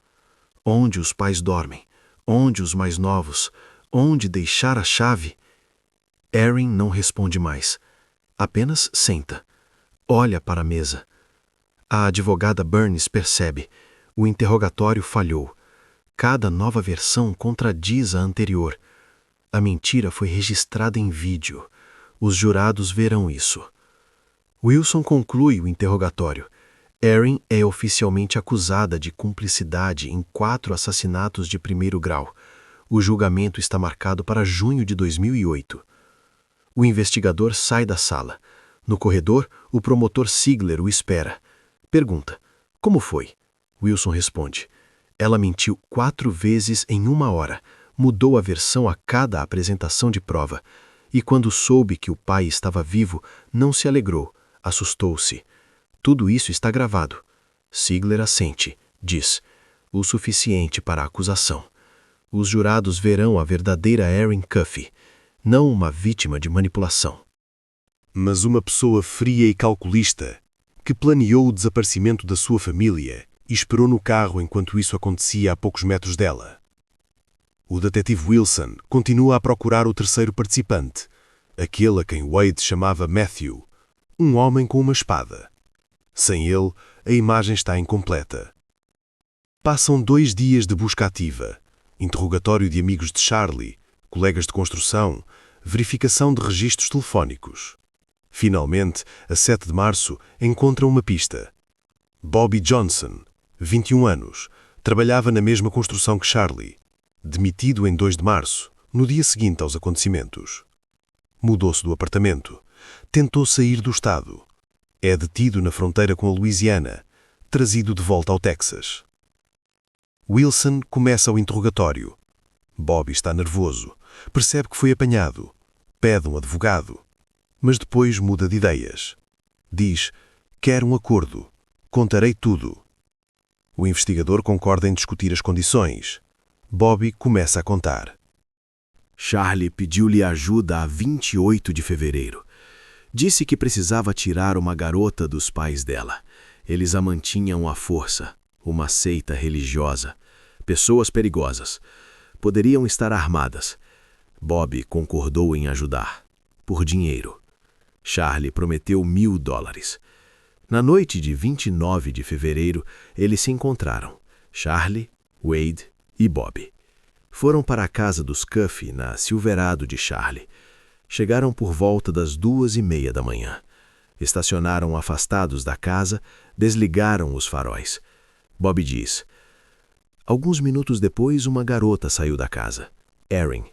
Onde os pais dormem. Onde os mais novos. Onde deixar a chave. Erin não responde mais. Apenas senta. Olha para a mesa. A advogada Burns percebe. O interrogatório falhou. Cada nova versão contradiz a anterior. A mentira foi registrada em vídeo. Os jurados verão isso. Wilson conclui o interrogatório. Erin é oficialmente acusada de cumplicidade em 4 assassinatos de primeiro grau. O julgamento está marcado para junho de 2008. O investigador sai da sala. No corredor, o promotor Sigler o espera. Pergunta: como foi? Wilson responde: ela mentiu 4 vezes em 1 hora, mudou a versão a cada apresentação de prova, e quando soube que o pai estava vivo, não se alegrou, assustou-se. Tudo isso está gravado. Sigler assente, diz: o suficiente para a acusação. Os jurados verão a verdadeira Erin Cuffey, não uma vítima de manipulação. Mas uma pessoa fria e calculista, que planeou o desaparecimento da sua família e esperou no carro enquanto isso acontecia a poucos metros dela. O detetive Wilson continua a procurar o terceiro participante, aquele a quem Wade chamava Matthew, um homem com uma espada. Sem ele, a imagem está incompleta. Passam 2 dias de busca ativa, interrogatório de amigos de Charlie, colegas de construção, verificação de registros telefónicos. Finalmente, a 7 de março, encontram uma pista. Bobby Johnson, 21 anos, trabalhava na mesma construção que Charlie. Demitido em 2 de março, no dia seguinte aos acontecimentos. Mudou-se do apartamento. Tentou sair do estado. É detido na fronteira com a Louisiana, trazido de volta ao Texas. Wilson começa o interrogatório. Bobby está nervoso. Percebe que foi apanhado. Pede um advogado. Mas depois muda de ideias. Diz: quer um acordo. Contarei tudo. O investigador concorda em discutir as condições. Bobby começa a contar. Charlie pediu-lhe ajuda a 28 de fevereiro. Disse que precisava tirar uma garota dos pais dela. Eles a mantinham à força, uma seita religiosa. Pessoas perigosas. Poderiam estar armadas. Bobby concordou em ajudar. Por dinheiro. Charlie prometeu $1.000. Na noite de 29 de fevereiro, eles se encontraram. Charlie, Wade e Bobby. Foram para a casa dos Cuffey, na Silverado de Charlie. Chegaram por volta das 2:30 da manhã. Estacionaram afastados da casa, desligaram os faróis. Bobby diz: alguns minutos depois, uma garota saiu da casa. Erin,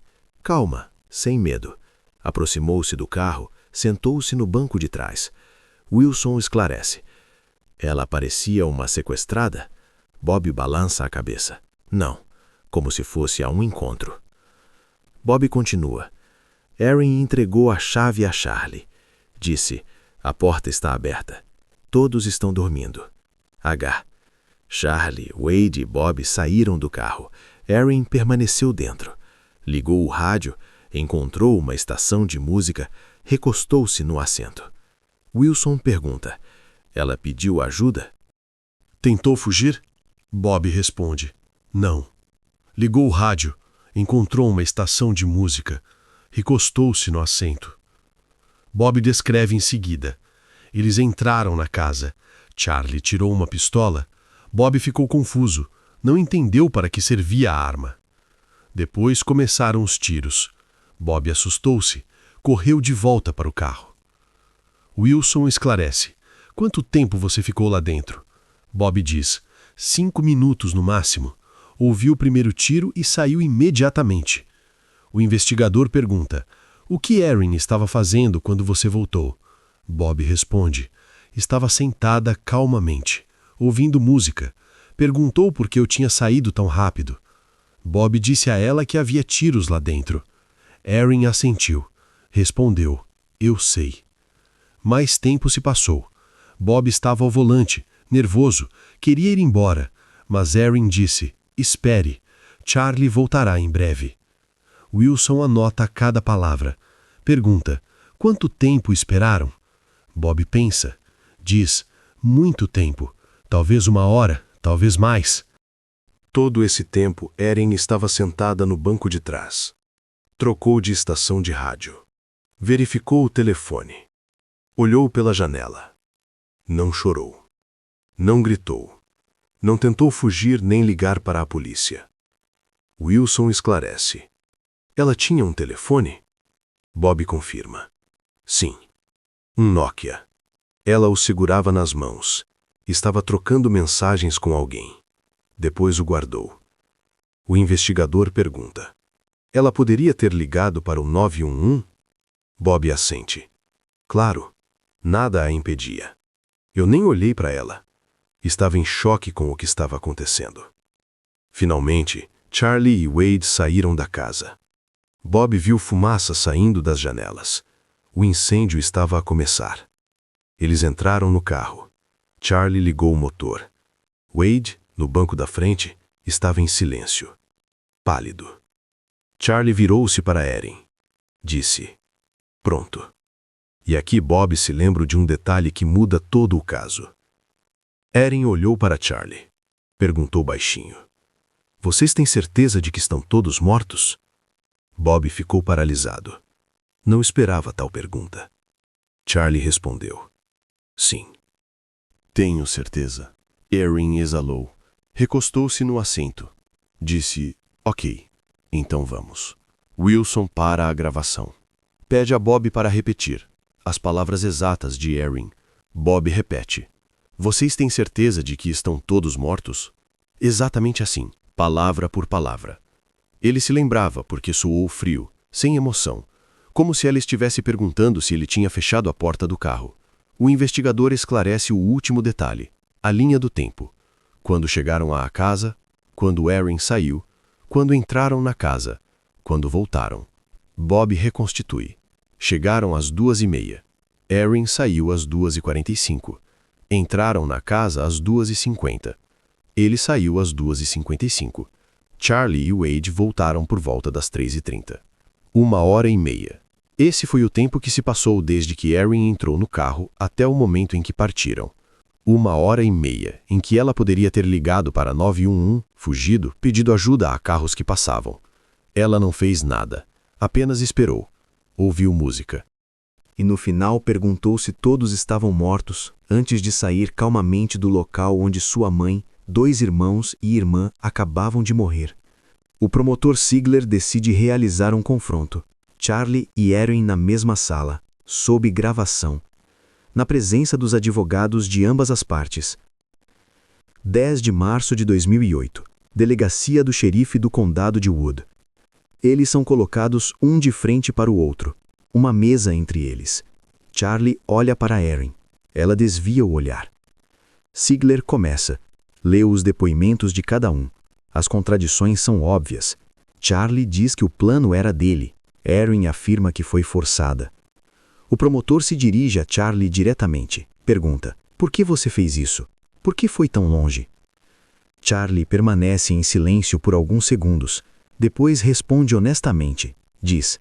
calma, sem medo. Aproximou-se do carro, sentou-se no banco de trás. Wilson esclarece: ela parecia uma sequestrada? Bobby balança a cabeça. Não, como se fosse a um encontro. Bobby continua: Erin entregou a chave a Charlie. Disse: a porta está aberta. Todos estão dormindo. H. Charlie, Wade e Bobby saíram do carro. Erin permaneceu dentro. Ligou o rádio, encontrou uma estação de música, recostou-se no assento. Wilson pergunta: ela pediu ajuda? Tentou fugir? Bobby responde: não. Ligou o rádio, encontrou uma estação de música, recostou-se no assento. Bobby descreve em seguida. Eles entraram na casa. Charlie tirou uma pistola. Bobby ficou confuso, não entendeu para que servia a arma. Depois começaram os tiros. Bobby assustou-se, correu de volta para o carro. Wilson esclarece: quanto tempo você ficou lá dentro? Bobby diz: 5 minutos no máximo. Ouviu o primeiro tiro e saiu imediatamente. O investigador pergunta: o que Erin estava fazendo quando você voltou? Bobby responde: estava sentada calmamente, ouvindo música. Perguntou por que eu tinha saído tão rápido. Bob disse a ela que havia tiros lá dentro. Erin assentiu. Respondeu: eu sei. Mais tempo se passou. Bob estava ao volante, nervoso, queria ir embora, mas Erin disse: espere, Charlie voltará em breve. Wilson anota cada palavra. Pergunta: quanto tempo esperaram? Bob pensa. Diz: muito tempo. Talvez 1 hora, talvez mais. Todo esse tempo, Erin estava sentada no banco de trás. Trocou de estação de rádio. Verificou o telefone. Olhou pela janela. Não chorou. Não gritou. Não tentou fugir nem ligar para a polícia. Wilson esclarece. Ela tinha um telefone? Bob confirma. Sim. Um Nokia. Ela o segurava nas mãos. Estava trocando mensagens com alguém. Depois o guardou. O investigador pergunta: ela poderia ter ligado para o 911? Bob assente. Claro. Nada a impedia. Eu nem olhei para ela. Estava em choque com o que estava acontecendo. Finalmente, Charlie e Wade saíram da casa. Bob viu fumaça saindo das janelas. O incêndio estava a começar. Eles entraram no carro. Charlie ligou o motor. Wade, no banco da frente, estava em silêncio, pálido. Charlie virou-se para Erin. Disse: pronto. E aqui Bob se lembra de um detalhe que muda todo o caso. Erin olhou para Charlie. Perguntou baixinho: vocês têm certeza de que estão todos mortos? Bob ficou paralisado. Não esperava tal pergunta. Charlie respondeu: sim. Tenho certeza. Erin exalou. Recostou-se no assento. Disse: ok, então vamos. Wilson para a gravação. Pede a Bob para repetir as palavras exatas de Erin. Bob repete: vocês têm certeza de que estão todos mortos? Exatamente assim, palavra por palavra. Ele se lembrava porque soou frio, sem emoção, como se ela estivesse perguntando se ele tinha fechado a porta do carro. O investigador esclarece o último detalhe, a linha do tempo. Quando chegaram à casa, quando Erin saiu, quando entraram na casa, quando voltaram. Bob reconstitui. Chegaram às 2h30. Erin saiu às 2h45. Entraram na casa às 2h50. Ele saiu às 2h55. Charlie e Wade voltaram por volta das 3h30. 1h30. Esse foi o tempo que se passou desde que Erin entrou no carro até o momento em que partiram. 1h30 em que ela poderia ter ligado para 911, fugido, pedido ajuda a carros que passavam. Ela não fez nada, apenas esperou. Ouviu música. E no final perguntou se todos estavam mortos, antes de sair calmamente do local onde sua mãe, 2 irmãos e irmã acabavam de morrer. O promotor Sigler decide realizar um confronto. Charlie e Erin na mesma sala, sob gravação, na presença dos advogados de ambas as partes. 10 de março de 2008, Delegacia do Xerife do Condado de Wood. Eles são colocados um de frente para o outro, uma mesa entre eles. Charlie olha para Erin. Ela desvia o olhar. Sigler começa. Lê os depoimentos de cada um. As contradições são óbvias. Charlie diz que o plano era dele. Erin afirma que foi forçada. O promotor se dirige a Charlie diretamente. Pergunta: por que você fez isso? Por que foi tão longe? Charlie permanece em silêncio por alguns segundos. Depois responde honestamente. Diz: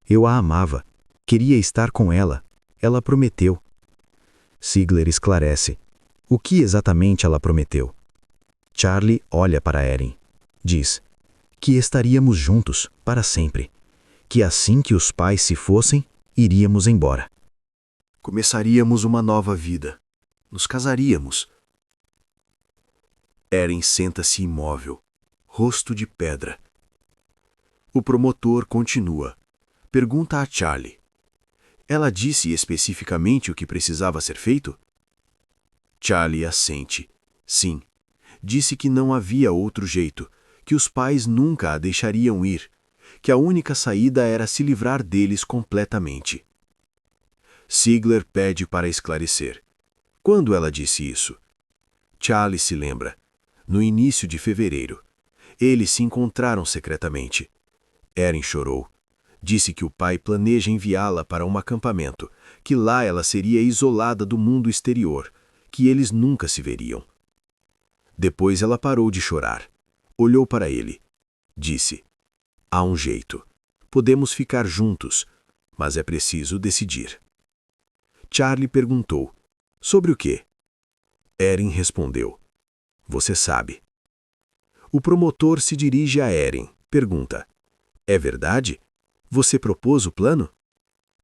eu a amava. Queria estar com ela. Ela prometeu. Sigler esclarece. O que exatamente ela prometeu? Charlie olha para Erin. Diz: que estaríamos juntos para sempre. Que assim que os pais se fossem, iríamos embora. Começaríamos uma nova vida. Nos casaríamos. Erin senta-se imóvel, rosto de pedra. O promotor continua. Pergunta a Charlie. Ela disse especificamente o que precisava ser feito? Charlie assente. Sim. Disse que não havia outro jeito, que os pais nunca a deixariam ir, que a única saída era se livrar deles completamente. Sigler pede para esclarecer. Quando ela disse isso? Charlie se lembra. no início de fevereiro. Eles se encontraram secretamente. Erin chorou. Disse que o pai planeja enviá-la para um acampamento, que lá ela seria isolada do mundo exterior, que eles nunca se veriam. Depois ela parou de chorar. Olhou para ele. Disse: há um jeito. Podemos ficar juntos, mas é preciso decidir. Charlie perguntou: sobre o quê? Erin respondeu: você sabe. O promotor se dirige a Erin. Pergunta: é verdade? Você propôs o plano?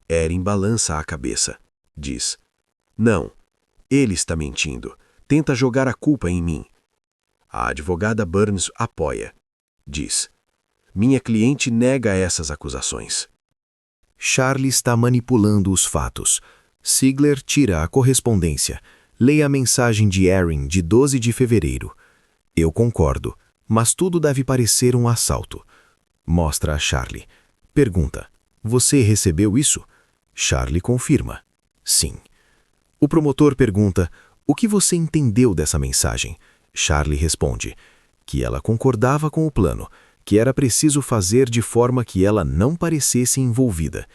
Erin balança a cabeça. Diz: não. Ele está mentindo. Tenta jogar a culpa em mim. A advogada Burns apoia. Diz: minha cliente nega essas acusações. Charlie está manipulando os fatos. Ziegler tira a correspondência. Leia a mensagem de Erin de 12 de fevereiro. Eu concordo, mas tudo deve parecer um assalto. Mostra a Charlie. Pergunta: você recebeu isso? Charlie confirma: sim. O promotor pergunta: o que você entendeu dessa mensagem? Charlie responde: que ela concordava com o plano, que era preciso fazer de forma que ela não parecesse envolvida.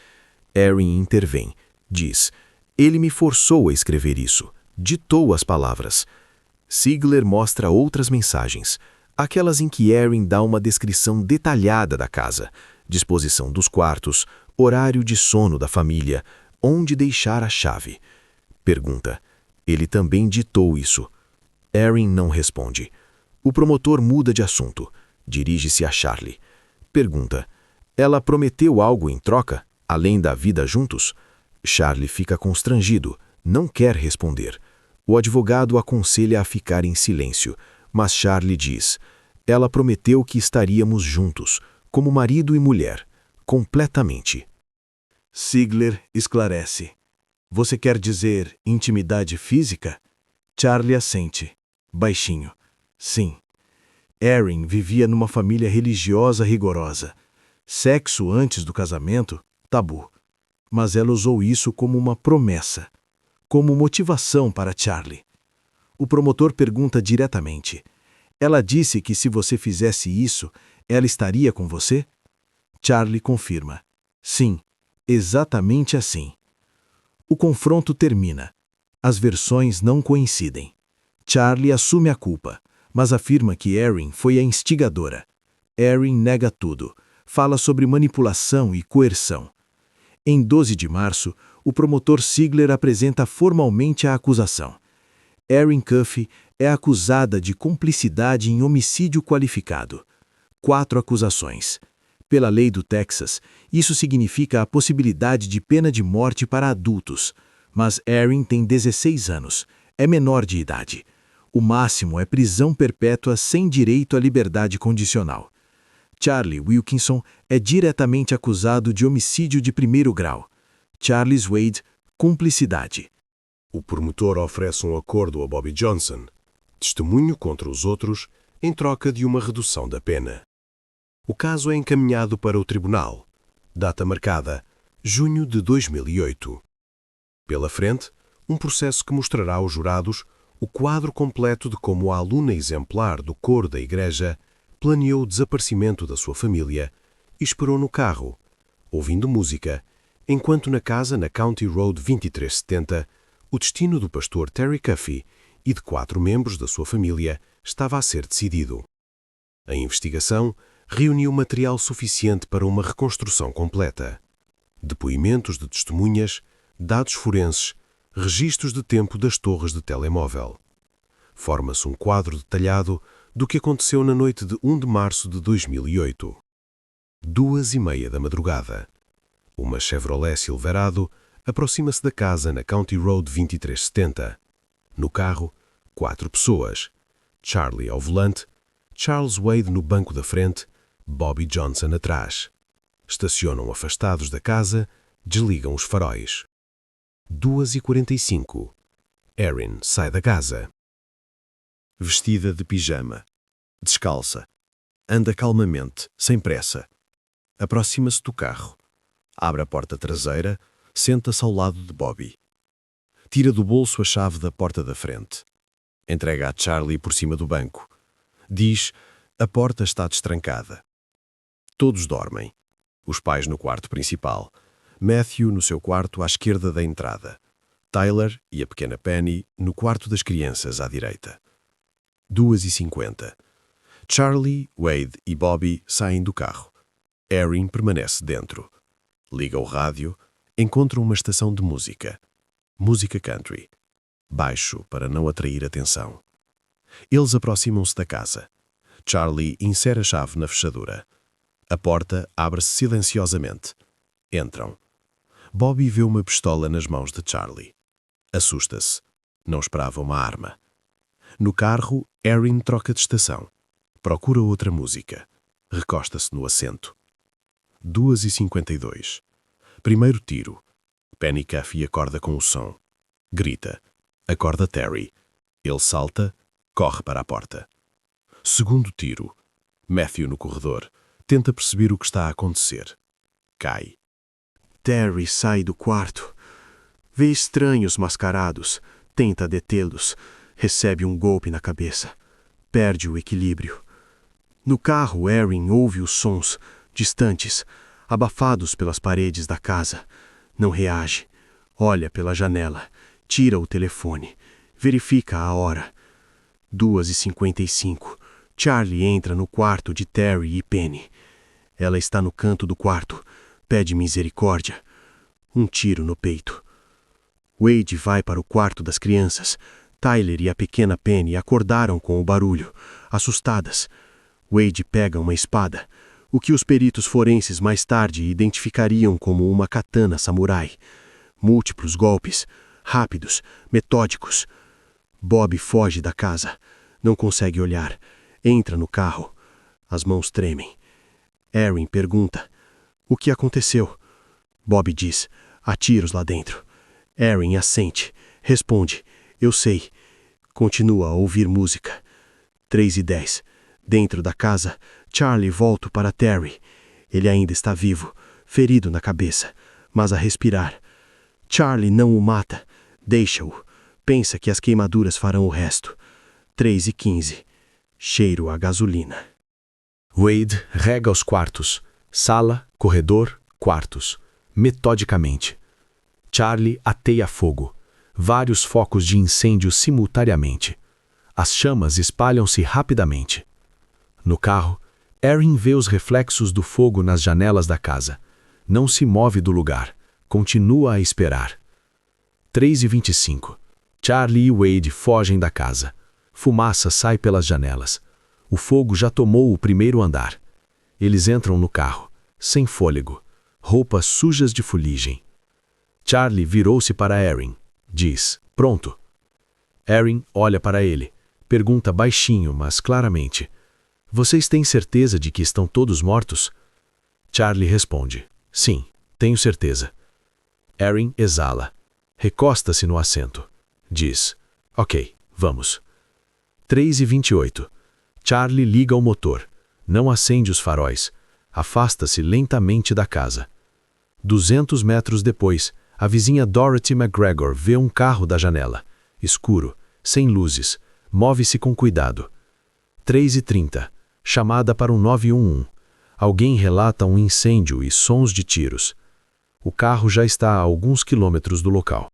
Erin intervém. Diz: ele me forçou a escrever isso. Ditou as palavras. Ziegler mostra outras mensagens, aquelas em que Erin dá uma descrição detalhada da casa, disposição dos quartos, horário de sono da família, onde deixar a chave. Pergunta: ele também ditou isso? Erin não responde. O promotor muda de assunto. Dirige-se a Charlie. Pergunta: ela prometeu algo em troca, além da vida juntos? Charlie fica constrangido, não quer responder. O advogado aconselha a ficar em silêncio, mas Charlie diz: ela prometeu que estaríamos juntos, como marido e mulher, completamente. Ziegler esclarece: você quer dizer intimidade física? Charlie assente, baixinho. Sim. Erin vivia numa família religiosa rigorosa. Sexo antes do casamento, tabu. Mas ela usou isso como uma promessa, como motivação para Charlie. O promotor pergunta diretamente: ela disse que se você fizesse isso, ela estaria com você? Charlie confirma: sim, exatamente assim. O confronto termina. As versões não coincidem. Charlie assume a culpa, mas afirma que Erin foi a instigadora. Erin nega tudo, fala sobre manipulação e coerção. Em 12 de março, o promotor Ziegler apresenta formalmente a acusação. Erin Cuffey é acusada de cumplicidade em homicídio qualificado. 4 acusações. Pela lei do Texas, isso significa a possibilidade de pena de morte para adultos, mas Erin tem 16 anos, é menor de idade. O máximo é prisão perpétua sem direito à liberdade condicional. Charlie Wilkinson é diretamente acusado de homicídio de primeiro grau. Charles Wade, cumplicidade. O promotor oferece um acordo a Bobby Johnson, testemunho contra os outros, em troca de uma redução da pena. O caso é encaminhado para o tribunal. Data marcada: junho de 2008. Pela frente, um processo que mostrará aos jurados o quadro completo de como a aluna exemplar do coro da igreja planeou o desaparecimento da sua família e esperou no carro, ouvindo música, enquanto na casa na County Road 2370, o destino do pastor Terry Cuffey e de 4 membros da sua família estava a ser decidido. A investigação reuniu material suficiente para uma reconstrução completa. Depoimentos de testemunhas, dados forenses, registros de tempo das torres de telemóvel. Forma-se um quadro detalhado do que aconteceu na noite de 1 de março de 2008. 2h30 da madrugada. Uma Chevrolet Silverado aproxima-se da casa na County Road 2370. No carro, 4 pessoas. Charlie ao volante, Charles Wade no banco da frente, Bobby Johnson atrás. Estacionam afastados da casa, desligam os faróis. 2h45. Erin sai da casa. Vestida de pijama. Descalça. Anda calmamente, sem pressa. Aproxima-se do carro. Abre a porta traseira, senta-se ao lado de Bobby. Tira do bolso a chave da porta da frente. Entrega a Charlie por cima do banco. Diz: a porta está destrancada. Todos dormem. Os pais no quarto principal. Matthew no seu quarto à esquerda da entrada. Tyler e a pequena Penny no quarto das crianças à direita. 2h50. Charlie, Wade e Bobby saem do carro. Erin permanece dentro. Liga o rádio, encontra uma estação de música. Música country. Baixo para não atrair atenção. Eles aproximam-se da casa. Charlie insere a chave na fechadura. A porta abre-se silenciosamente. Entram. Bobby vê uma pistola nas mãos de Charlie. Assusta-se. Não esperava uma arma. No carro, Erin troca de estação. Procura outra música. Recosta-se no assento. 2h52. Primeiro tiro. Penny Cuffy acorda com o som. Grita. Acorda Terry. Ele salta, corre para a porta. Segundo tiro. Matthew no corredor. Tenta perceber o que está a acontecer. Cai. Terry sai do quarto. Vê estranhos mascarados. Tenta detê-los. Recebe um golpe na cabeça. Perde o equilíbrio. No carro, Erin ouve os sons, distantes, abafados pelas paredes da casa. Não reage. Olha pela janela. Tira o telefone. Verifica a hora. 2h55. Charlie entra no quarto de Terry e Penny. Ela está no canto do quarto. Pede misericórdia. Um tiro no peito. Wade vai para o quarto das crianças. Tyler e a pequena Penny acordaram com o barulho, assustadas. Wade pega uma espada, o que os peritos forenses mais tarde identificariam como uma katana samurai. Múltiplos golpes, rápidos, metódicos. Bob foge da casa. Não consegue olhar. Entra no carro. As mãos tremem. Erin pergunta: o que aconteceu? Bob diz: há tiros lá dentro. Erin assente. Responde: eu sei. Continua a ouvir música. 3h10. Dentro da casa, Charlie volta para Terry. Ele ainda está vivo, ferido na cabeça, mas a respirar. Charlie não o mata. Deixa-o. Pensa que as queimaduras farão o resto. 3h15. Cheiro a gasolina. Wade rega os quartos. Sala, corredor, quartos. Metodicamente. Charlie ateia fogo. Vários focos de incêndio simultaneamente. As chamas espalham-se rapidamente. No carro, Erin vê os reflexos do fogo nas janelas da casa. Não se move do lugar. Continua a esperar. 3h25. Charlie e Wade fogem da casa. Fumaça sai pelas janelas. O fogo já tomou o primeiro andar. Eles entram no carro, sem fôlego, roupas sujas de fuligem. Charlie virou-se para Erin. Diz: pronto. Erin olha para ele. Pergunta baixinho, mas claramente: vocês têm certeza de que estão todos mortos? Charlie responde: sim, tenho certeza. Erin exala. Recosta-se no assento. Diz: ok, vamos. 3h28. Charlie liga o motor. Não acende os faróis. Afasta-se lentamente da casa. 200 metros depois, a vizinha Dorothy McGregor vê um carro da janela. Escuro, sem luzes. Move-se com cuidado. 3h30. Chamada para um 911. Alguém relata um incêndio e sons de tiros. O carro já está a alguns quilômetros do local.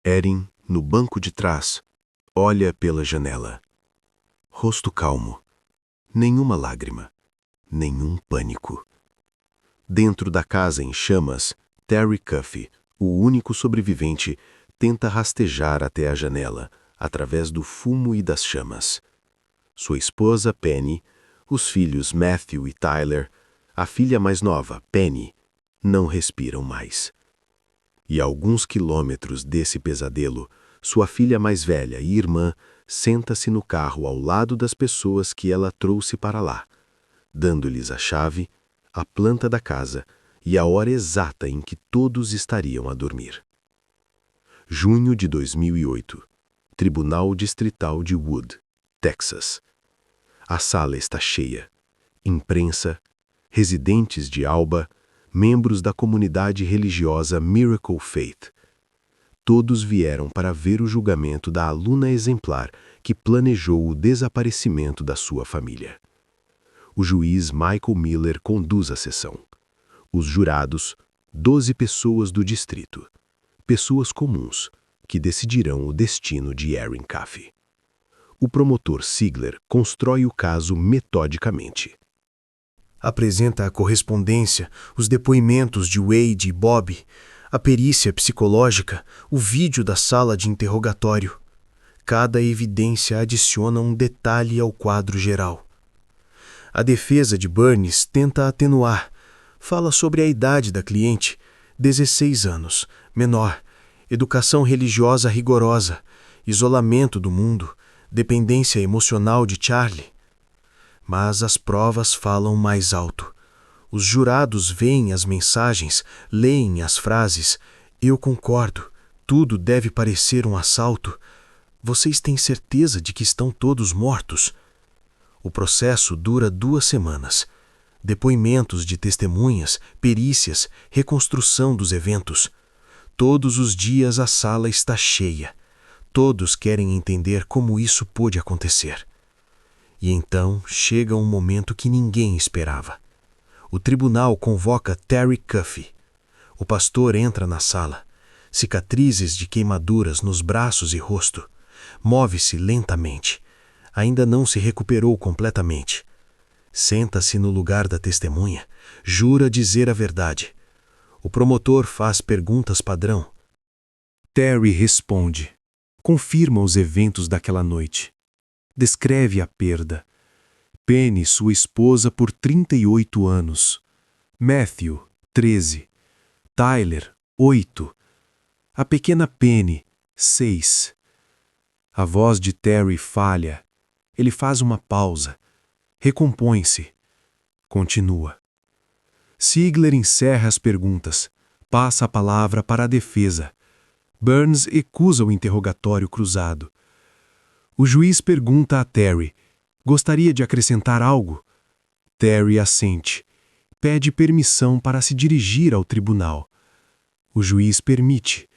Erin, no banco de trás, olha pela janela. Rosto calmo. Nenhuma lágrima. Nenhum pânico. Dentro da casa em chamas, Terry Cuffy, o único sobrevivente, tenta rastejar até a janela, através do fumo e das chamas. Sua esposa, Penny, os filhos Matthew e Tyler, a filha mais nova, Penny, não respiram mais. E a alguns quilômetros desse pesadelo, sua filha mais velha e irmã senta-se no carro ao lado das pessoas que ela trouxe para lá, dando-lhes a chave, a planta da casa e a hora exata em que todos estariam a dormir. Junho de 2008. Tribunal Distrital de Wood, Texas. A sala está cheia. Imprensa, residentes de Alba, membros da comunidade religiosa Miracle Faith. todos vieram para ver o julgamento da aluna exemplar que planejou o desaparecimento da sua família. O juiz Michael Miller conduz a sessão. Os jurados, 12 pessoas do distrito, pessoas comuns, que decidirão o destino de Erin Caffey. O promotor Sigler constrói o caso metodicamente. Apresenta a correspondência, os depoimentos de Wade e Bob, a perícia psicológica, o vídeo da sala de interrogatório. Cada evidência adiciona um detalhe ao quadro geral. A defesa de Burns tenta atenuar. Fala sobre a idade da cliente, 16 anos, menor, educação religiosa rigorosa, isolamento do mundo, dependência emocional de Charlie. Mas as provas falam mais alto. Os jurados veem as mensagens, leem as frases. Eu concordo, tudo deve parecer um assalto. Vocês têm certeza de que estão todos mortos? O processo dura 2 semanas. Depoimentos de testemunhas, perícias, reconstrução dos eventos. Todos os dias a sala está cheia. Todos querem entender como isso pôde acontecer. E então chega um momento que ninguém esperava. O tribunal convoca Terry Caffey. O pastor entra na sala. Cicatrizes de queimaduras nos braços e rosto. Move-se lentamente. Ainda não se recuperou completamente. Senta-se no lugar da testemunha. Jura dizer a verdade. O promotor faz perguntas padrão. Terry responde. Confirma os eventos daquela noite. Descreve a perda. Penny, sua esposa, por 38 anos. Matthew, 13. Tyler, 8. A pequena Penny, 6. A voz de Terry falha. Ele faz uma pausa. Recompõe-se. Continua. Sigler encerra as perguntas. Passa a palavra para a defesa. Burns recusa o interrogatório cruzado. O juiz pergunta a Terry: gostaria de acrescentar algo? Terry assente. Pede permissão para se dirigir ao tribunal. O juiz permite.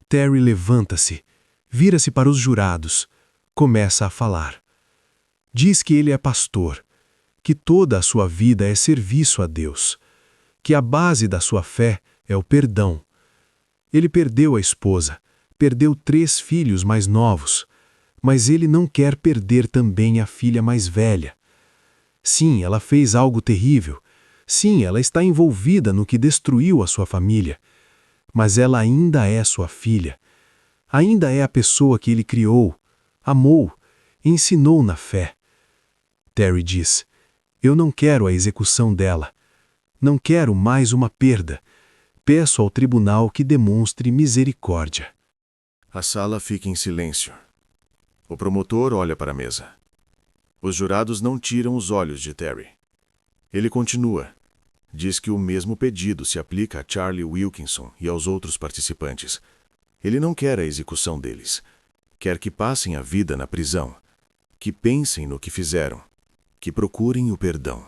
Terry levanta-se. Vira-se para os jurados. Começa a falar. Diz que ele é pastor, que toda a sua vida é serviço a Deus, que a base da sua fé é o perdão. Ele perdeu a esposa, perdeu 3 filhos mais novos, mas ele não quer perder também a filha mais velha. Sim, ela fez algo terrível. Sim, ela está envolvida no que destruiu a sua família. Mas ela ainda é sua filha. Ainda é a pessoa que ele criou, amou, ensinou na fé. Terry diz: eu não quero a execução dela. Não quero mais uma perda. Peço ao tribunal que demonstre misericórdia. A sala fica em silêncio. O promotor olha para a mesa. Os jurados não tiram os olhos de Terry. Ele continua. Diz que o mesmo pedido se aplica a Charlie Wilkinson e aos outros participantes. Ele não quer a execução deles. Quer que passem a vida na prisão. Que pensem no que fizeram. Que procurem o perdão.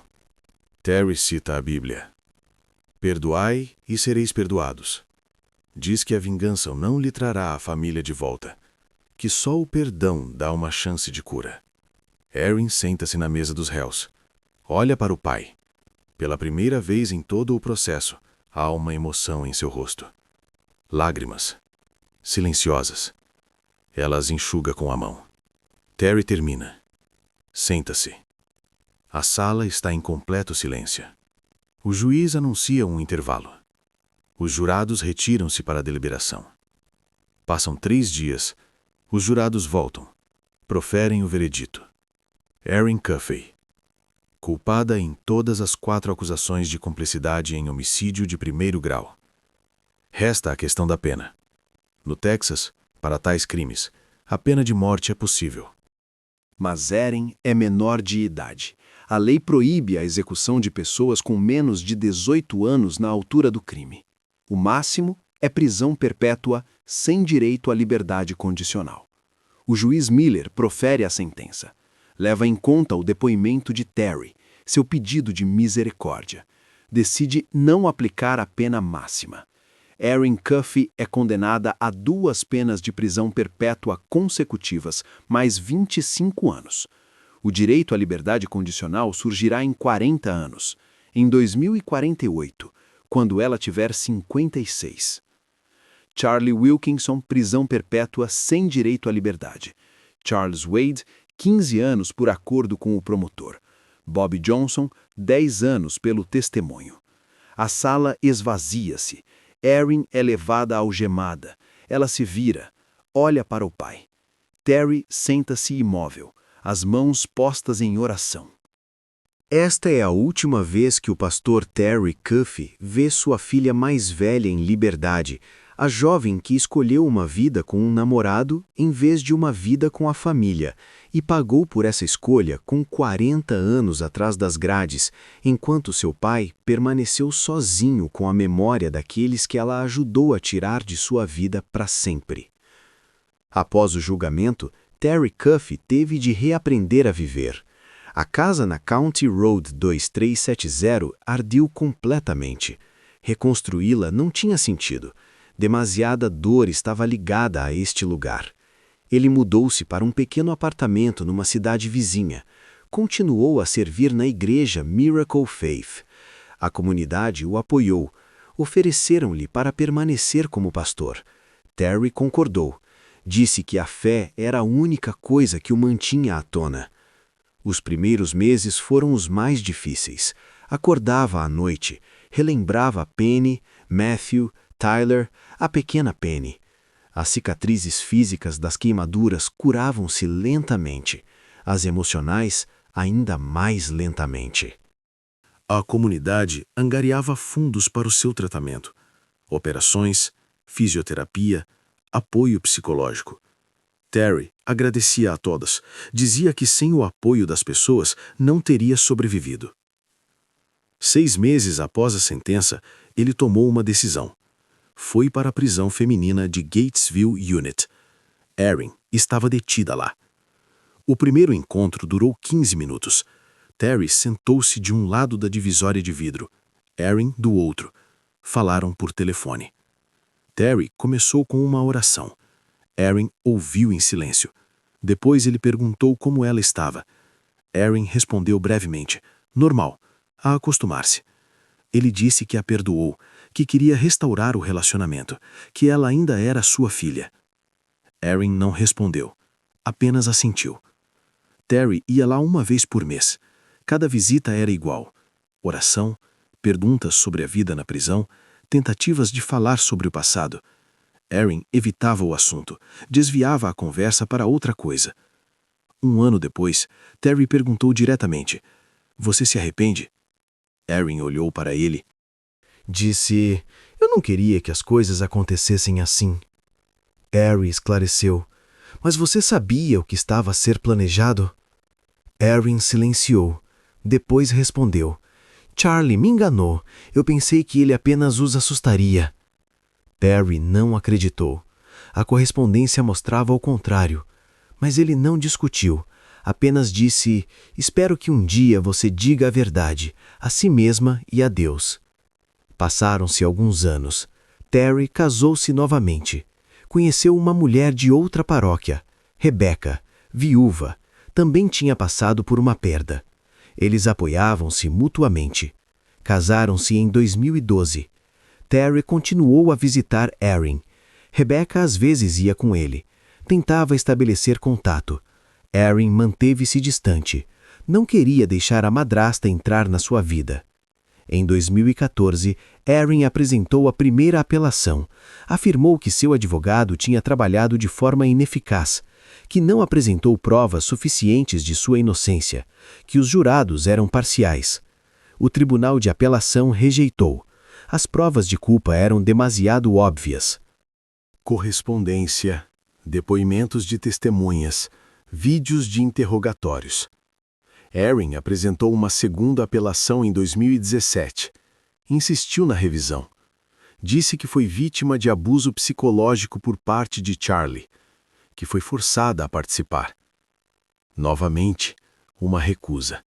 Terry cita a Bíblia. Perdoai e sereis perdoados. Diz que a vingança não lhe trará a família de volta. Que só o perdão dá uma chance de cura. Erin senta-se na mesa dos réus. Olha para o pai. Pela primeira vez em todo o processo, há uma emoção em seu rosto. Lágrimas. Silenciosas. Ela as enxuga com a mão. Terry termina. Senta-se. A sala está em completo silêncio. O juiz anuncia um intervalo. Os jurados retiram-se para a deliberação. Passam 3 dias. Os jurados voltam. Proferem o veredito. Erin Caffey. Culpada em todas as 4 acusações de cumplicidade em homicídio de 1º grau. Resta a questão da pena. No Texas, para tais crimes, a pena de morte é possível. Mas Erin é menor de idade. A lei proíbe a execução de pessoas com menos de 18 anos na altura do crime. O máximo é prisão perpétua sem direito à liberdade condicional. O juiz Miller profere a sentença. Leva em conta o depoimento de Terry, seu pedido de misericórdia. Decide não aplicar a pena máxima. Erin Cuffey é condenada a 2 penas de prisão perpétua consecutivas, mais 25 anos. O direito à liberdade condicional surgirá em 40 anos, em 2048, quando ela tiver 56. Charlie Wilkinson, prisão perpétua sem direito à liberdade. Charles Wade, 15 anos por acordo com o promotor. Bob Johnson, 10 anos pelo testemunho. A sala esvazia-se. Erin é levada algemada. Ela se vira, olha para o pai. Terry senta-se imóvel, as mãos postas em oração. Esta é a última vez que o pastor Terry Cuffey vê sua filha mais velha em liberdade, a jovem que escolheu uma vida com um namorado em vez de uma vida com a família, e pagou por essa escolha com 40 anos atrás das grades, enquanto seu pai permaneceu sozinho com a memória daqueles que ela ajudou a tirar de sua vida para sempre. Após o julgamento, Terry Cuffey teve de reaprender a viver. A casa na County Road 2370 ardeu completamente. Reconstruí-la não tinha sentido. Demasiada dor estava ligada a este lugar. Ele mudou-se para um pequeno apartamento numa cidade vizinha. Continuou a servir na igreja Miracle Faith. A comunidade o apoiou. Ofereceram-lhe para permanecer como pastor. Terry concordou. Disse que a fé era a única coisa que o mantinha à tona. Os primeiros meses foram os mais difíceis. Acordava à noite, relembrava Penny, Matthew, Tyler, a pequena Penny. As cicatrizes físicas das queimaduras curavam-se lentamente, as emocionais ainda mais lentamente. A comunidade angariava fundos para o seu tratamento, operações, fisioterapia, apoio psicológico. Terry agradecia a todas, dizia que sem o apoio das pessoas não teria sobrevivido. 6 meses após a sentença, ele tomou uma decisão. Foi para a prisão feminina de Gatesville Unit. Erin estava detida lá. O primeiro encontro durou 15 minutos. Terry sentou-se de um lado da divisória de vidro, Erin do outro. Falaram por telefone. Terry começou com uma oração. Erin ouviu em silêncio. Depois ele perguntou como ela estava. Erin respondeu brevemente, normal, a acostumar-se. Ele disse que a perdoou, que queria restaurar o relacionamento, que ela ainda era sua filha. Erin não respondeu, apenas assentiu. Terry ia lá uma vez por mês. Cada visita era igual. Oração, perguntas sobre a vida na prisão, tentativas de falar sobre o passado. Erin evitava o assunto, desviava a conversa para outra coisa. 1 ano depois, Terry perguntou diretamente, você se arrepende? Erin olhou para ele. Disse, eu não queria que as coisas acontecessem assim. Terry esclareceu, mas você sabia o que estava a ser planejado? Erin silenciou. Depois respondeu, Charlie me enganou. Eu pensei que ele apenas os assustaria. Terry não acreditou. A correspondência mostrava o contrário. Mas ele não discutiu. Apenas disse, espero que um dia você diga a verdade, a si mesma e a Deus. Passaram-se alguns anos. Terry casou-se novamente. Conheceu uma mulher de outra paróquia, Rebecca, viúva. Também tinha passado por uma perda. Eles apoiavam-se mutuamente. Casaram-se em 2012. Terry continuou a visitar Erin. Rebecca às vezes ia com ele. Tentava estabelecer contato. Erin manteve-se distante. Não queria deixar a madrasta entrar na sua vida. Em 2014, Erin apresentou a primeira apelação. Afirmou que seu advogado tinha trabalhado de forma ineficaz, que não apresentou provas suficientes de sua inocência, que os jurados eram parciais. O Tribunal de Apelação rejeitou. As provas de culpa eram demasiado óbvias. Correspondência, depoimentos de testemunhas, vídeos de interrogatórios. Erin apresentou uma segunda apelação em 2017. Insistiu na revisão. Disse que foi vítima de abuso psicológico por parte de Charlie, que foi forçada a participar. Novamente, uma recusa.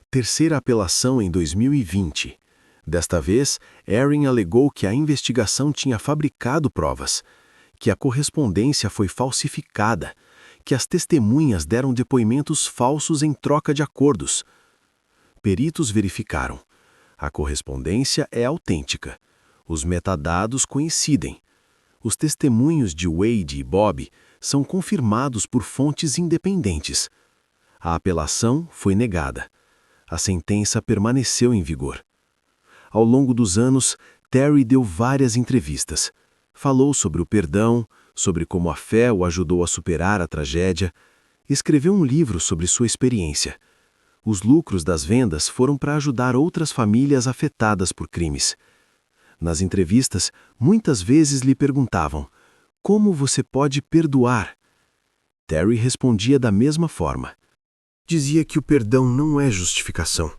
Terceira apelação em 2020. Desta vez, Erin alegou que a investigação tinha fabricado provas, que a correspondência foi falsificada, que as testemunhas deram depoimentos falsos em troca de acordos. Peritos verificaram. A correspondência é autêntica. Os metadados coincidem. Os testemunhos de Wade e Bob são confirmados por fontes independentes. A apelação foi negada. A sentença permaneceu em vigor. Ao longo dos anos, Terry deu várias entrevistas. Falou sobre o perdão, sobre como a fé o ajudou a superar a tragédia. Escreveu um livro sobre sua experiência. Os lucros das vendas foram para ajudar outras famílias afetadas por crimes. Nas entrevistas, muitas vezes lhe perguntavam: como você pode perdoar? Terry respondia da mesma forma. Dizia que o perdão não é justificação,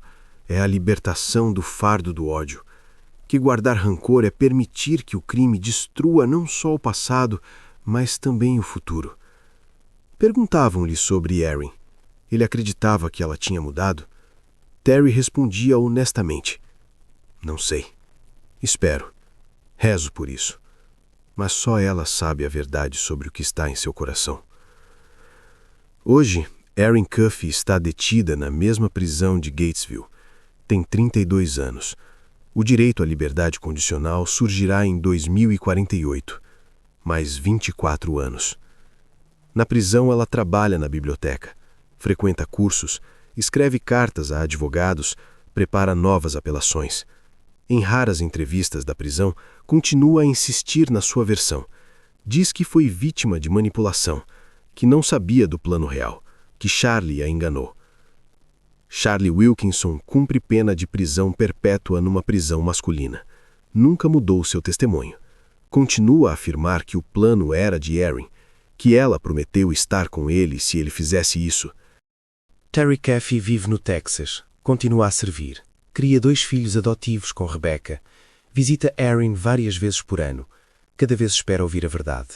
é a libertação do fardo do ódio. Que guardar rancor é permitir que o crime destrua não só o passado, mas também o futuro. Perguntavam-lhe sobre Erin. Ele acreditava que ela tinha mudado? Terry respondia honestamente: não sei. Espero. Rezo por isso. Mas só ela sabe a verdade sobre o que está em seu coração. Hoje, Erin Cuffey está detida na mesma prisão de Gatesville. Tem 32 anos. O direito à liberdade condicional surgirá em 2048. Mais 24 anos. Na prisão, ela trabalha na biblioteca, frequenta cursos, escreve cartas a advogados, prepara novas apelações. Em raras entrevistas da prisão, continua a insistir na sua versão. Diz que foi vítima de manipulação, que não sabia do plano real, que Charlie a enganou. Charlie Wilkinson cumpre pena de prisão perpétua numa prisão masculina. Nunca mudou seu testemunho. Continua a afirmar que o plano era de Erin, que ela prometeu estar com ele se ele fizesse isso. Terry Cuffey vive no Texas, continua a servir, cria 2 filhos adotivos com Rebecca, visita Erin várias vezes por ano, cada vez espera ouvir a verdade.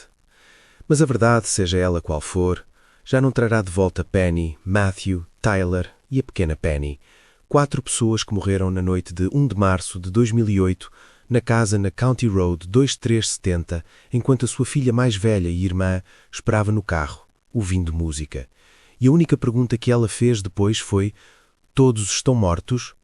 Mas a verdade, seja ela qual for, já não trará de volta Penny, Matthew, Tyler e a pequena Penny, 4 pessoas que morreram na noite de 1 de março de 2008, na casa na County Road 2370, enquanto a sua filha mais velha e irmã esperava no carro, ouvindo música. E a única pergunta que ela fez depois foi: todos estão mortos?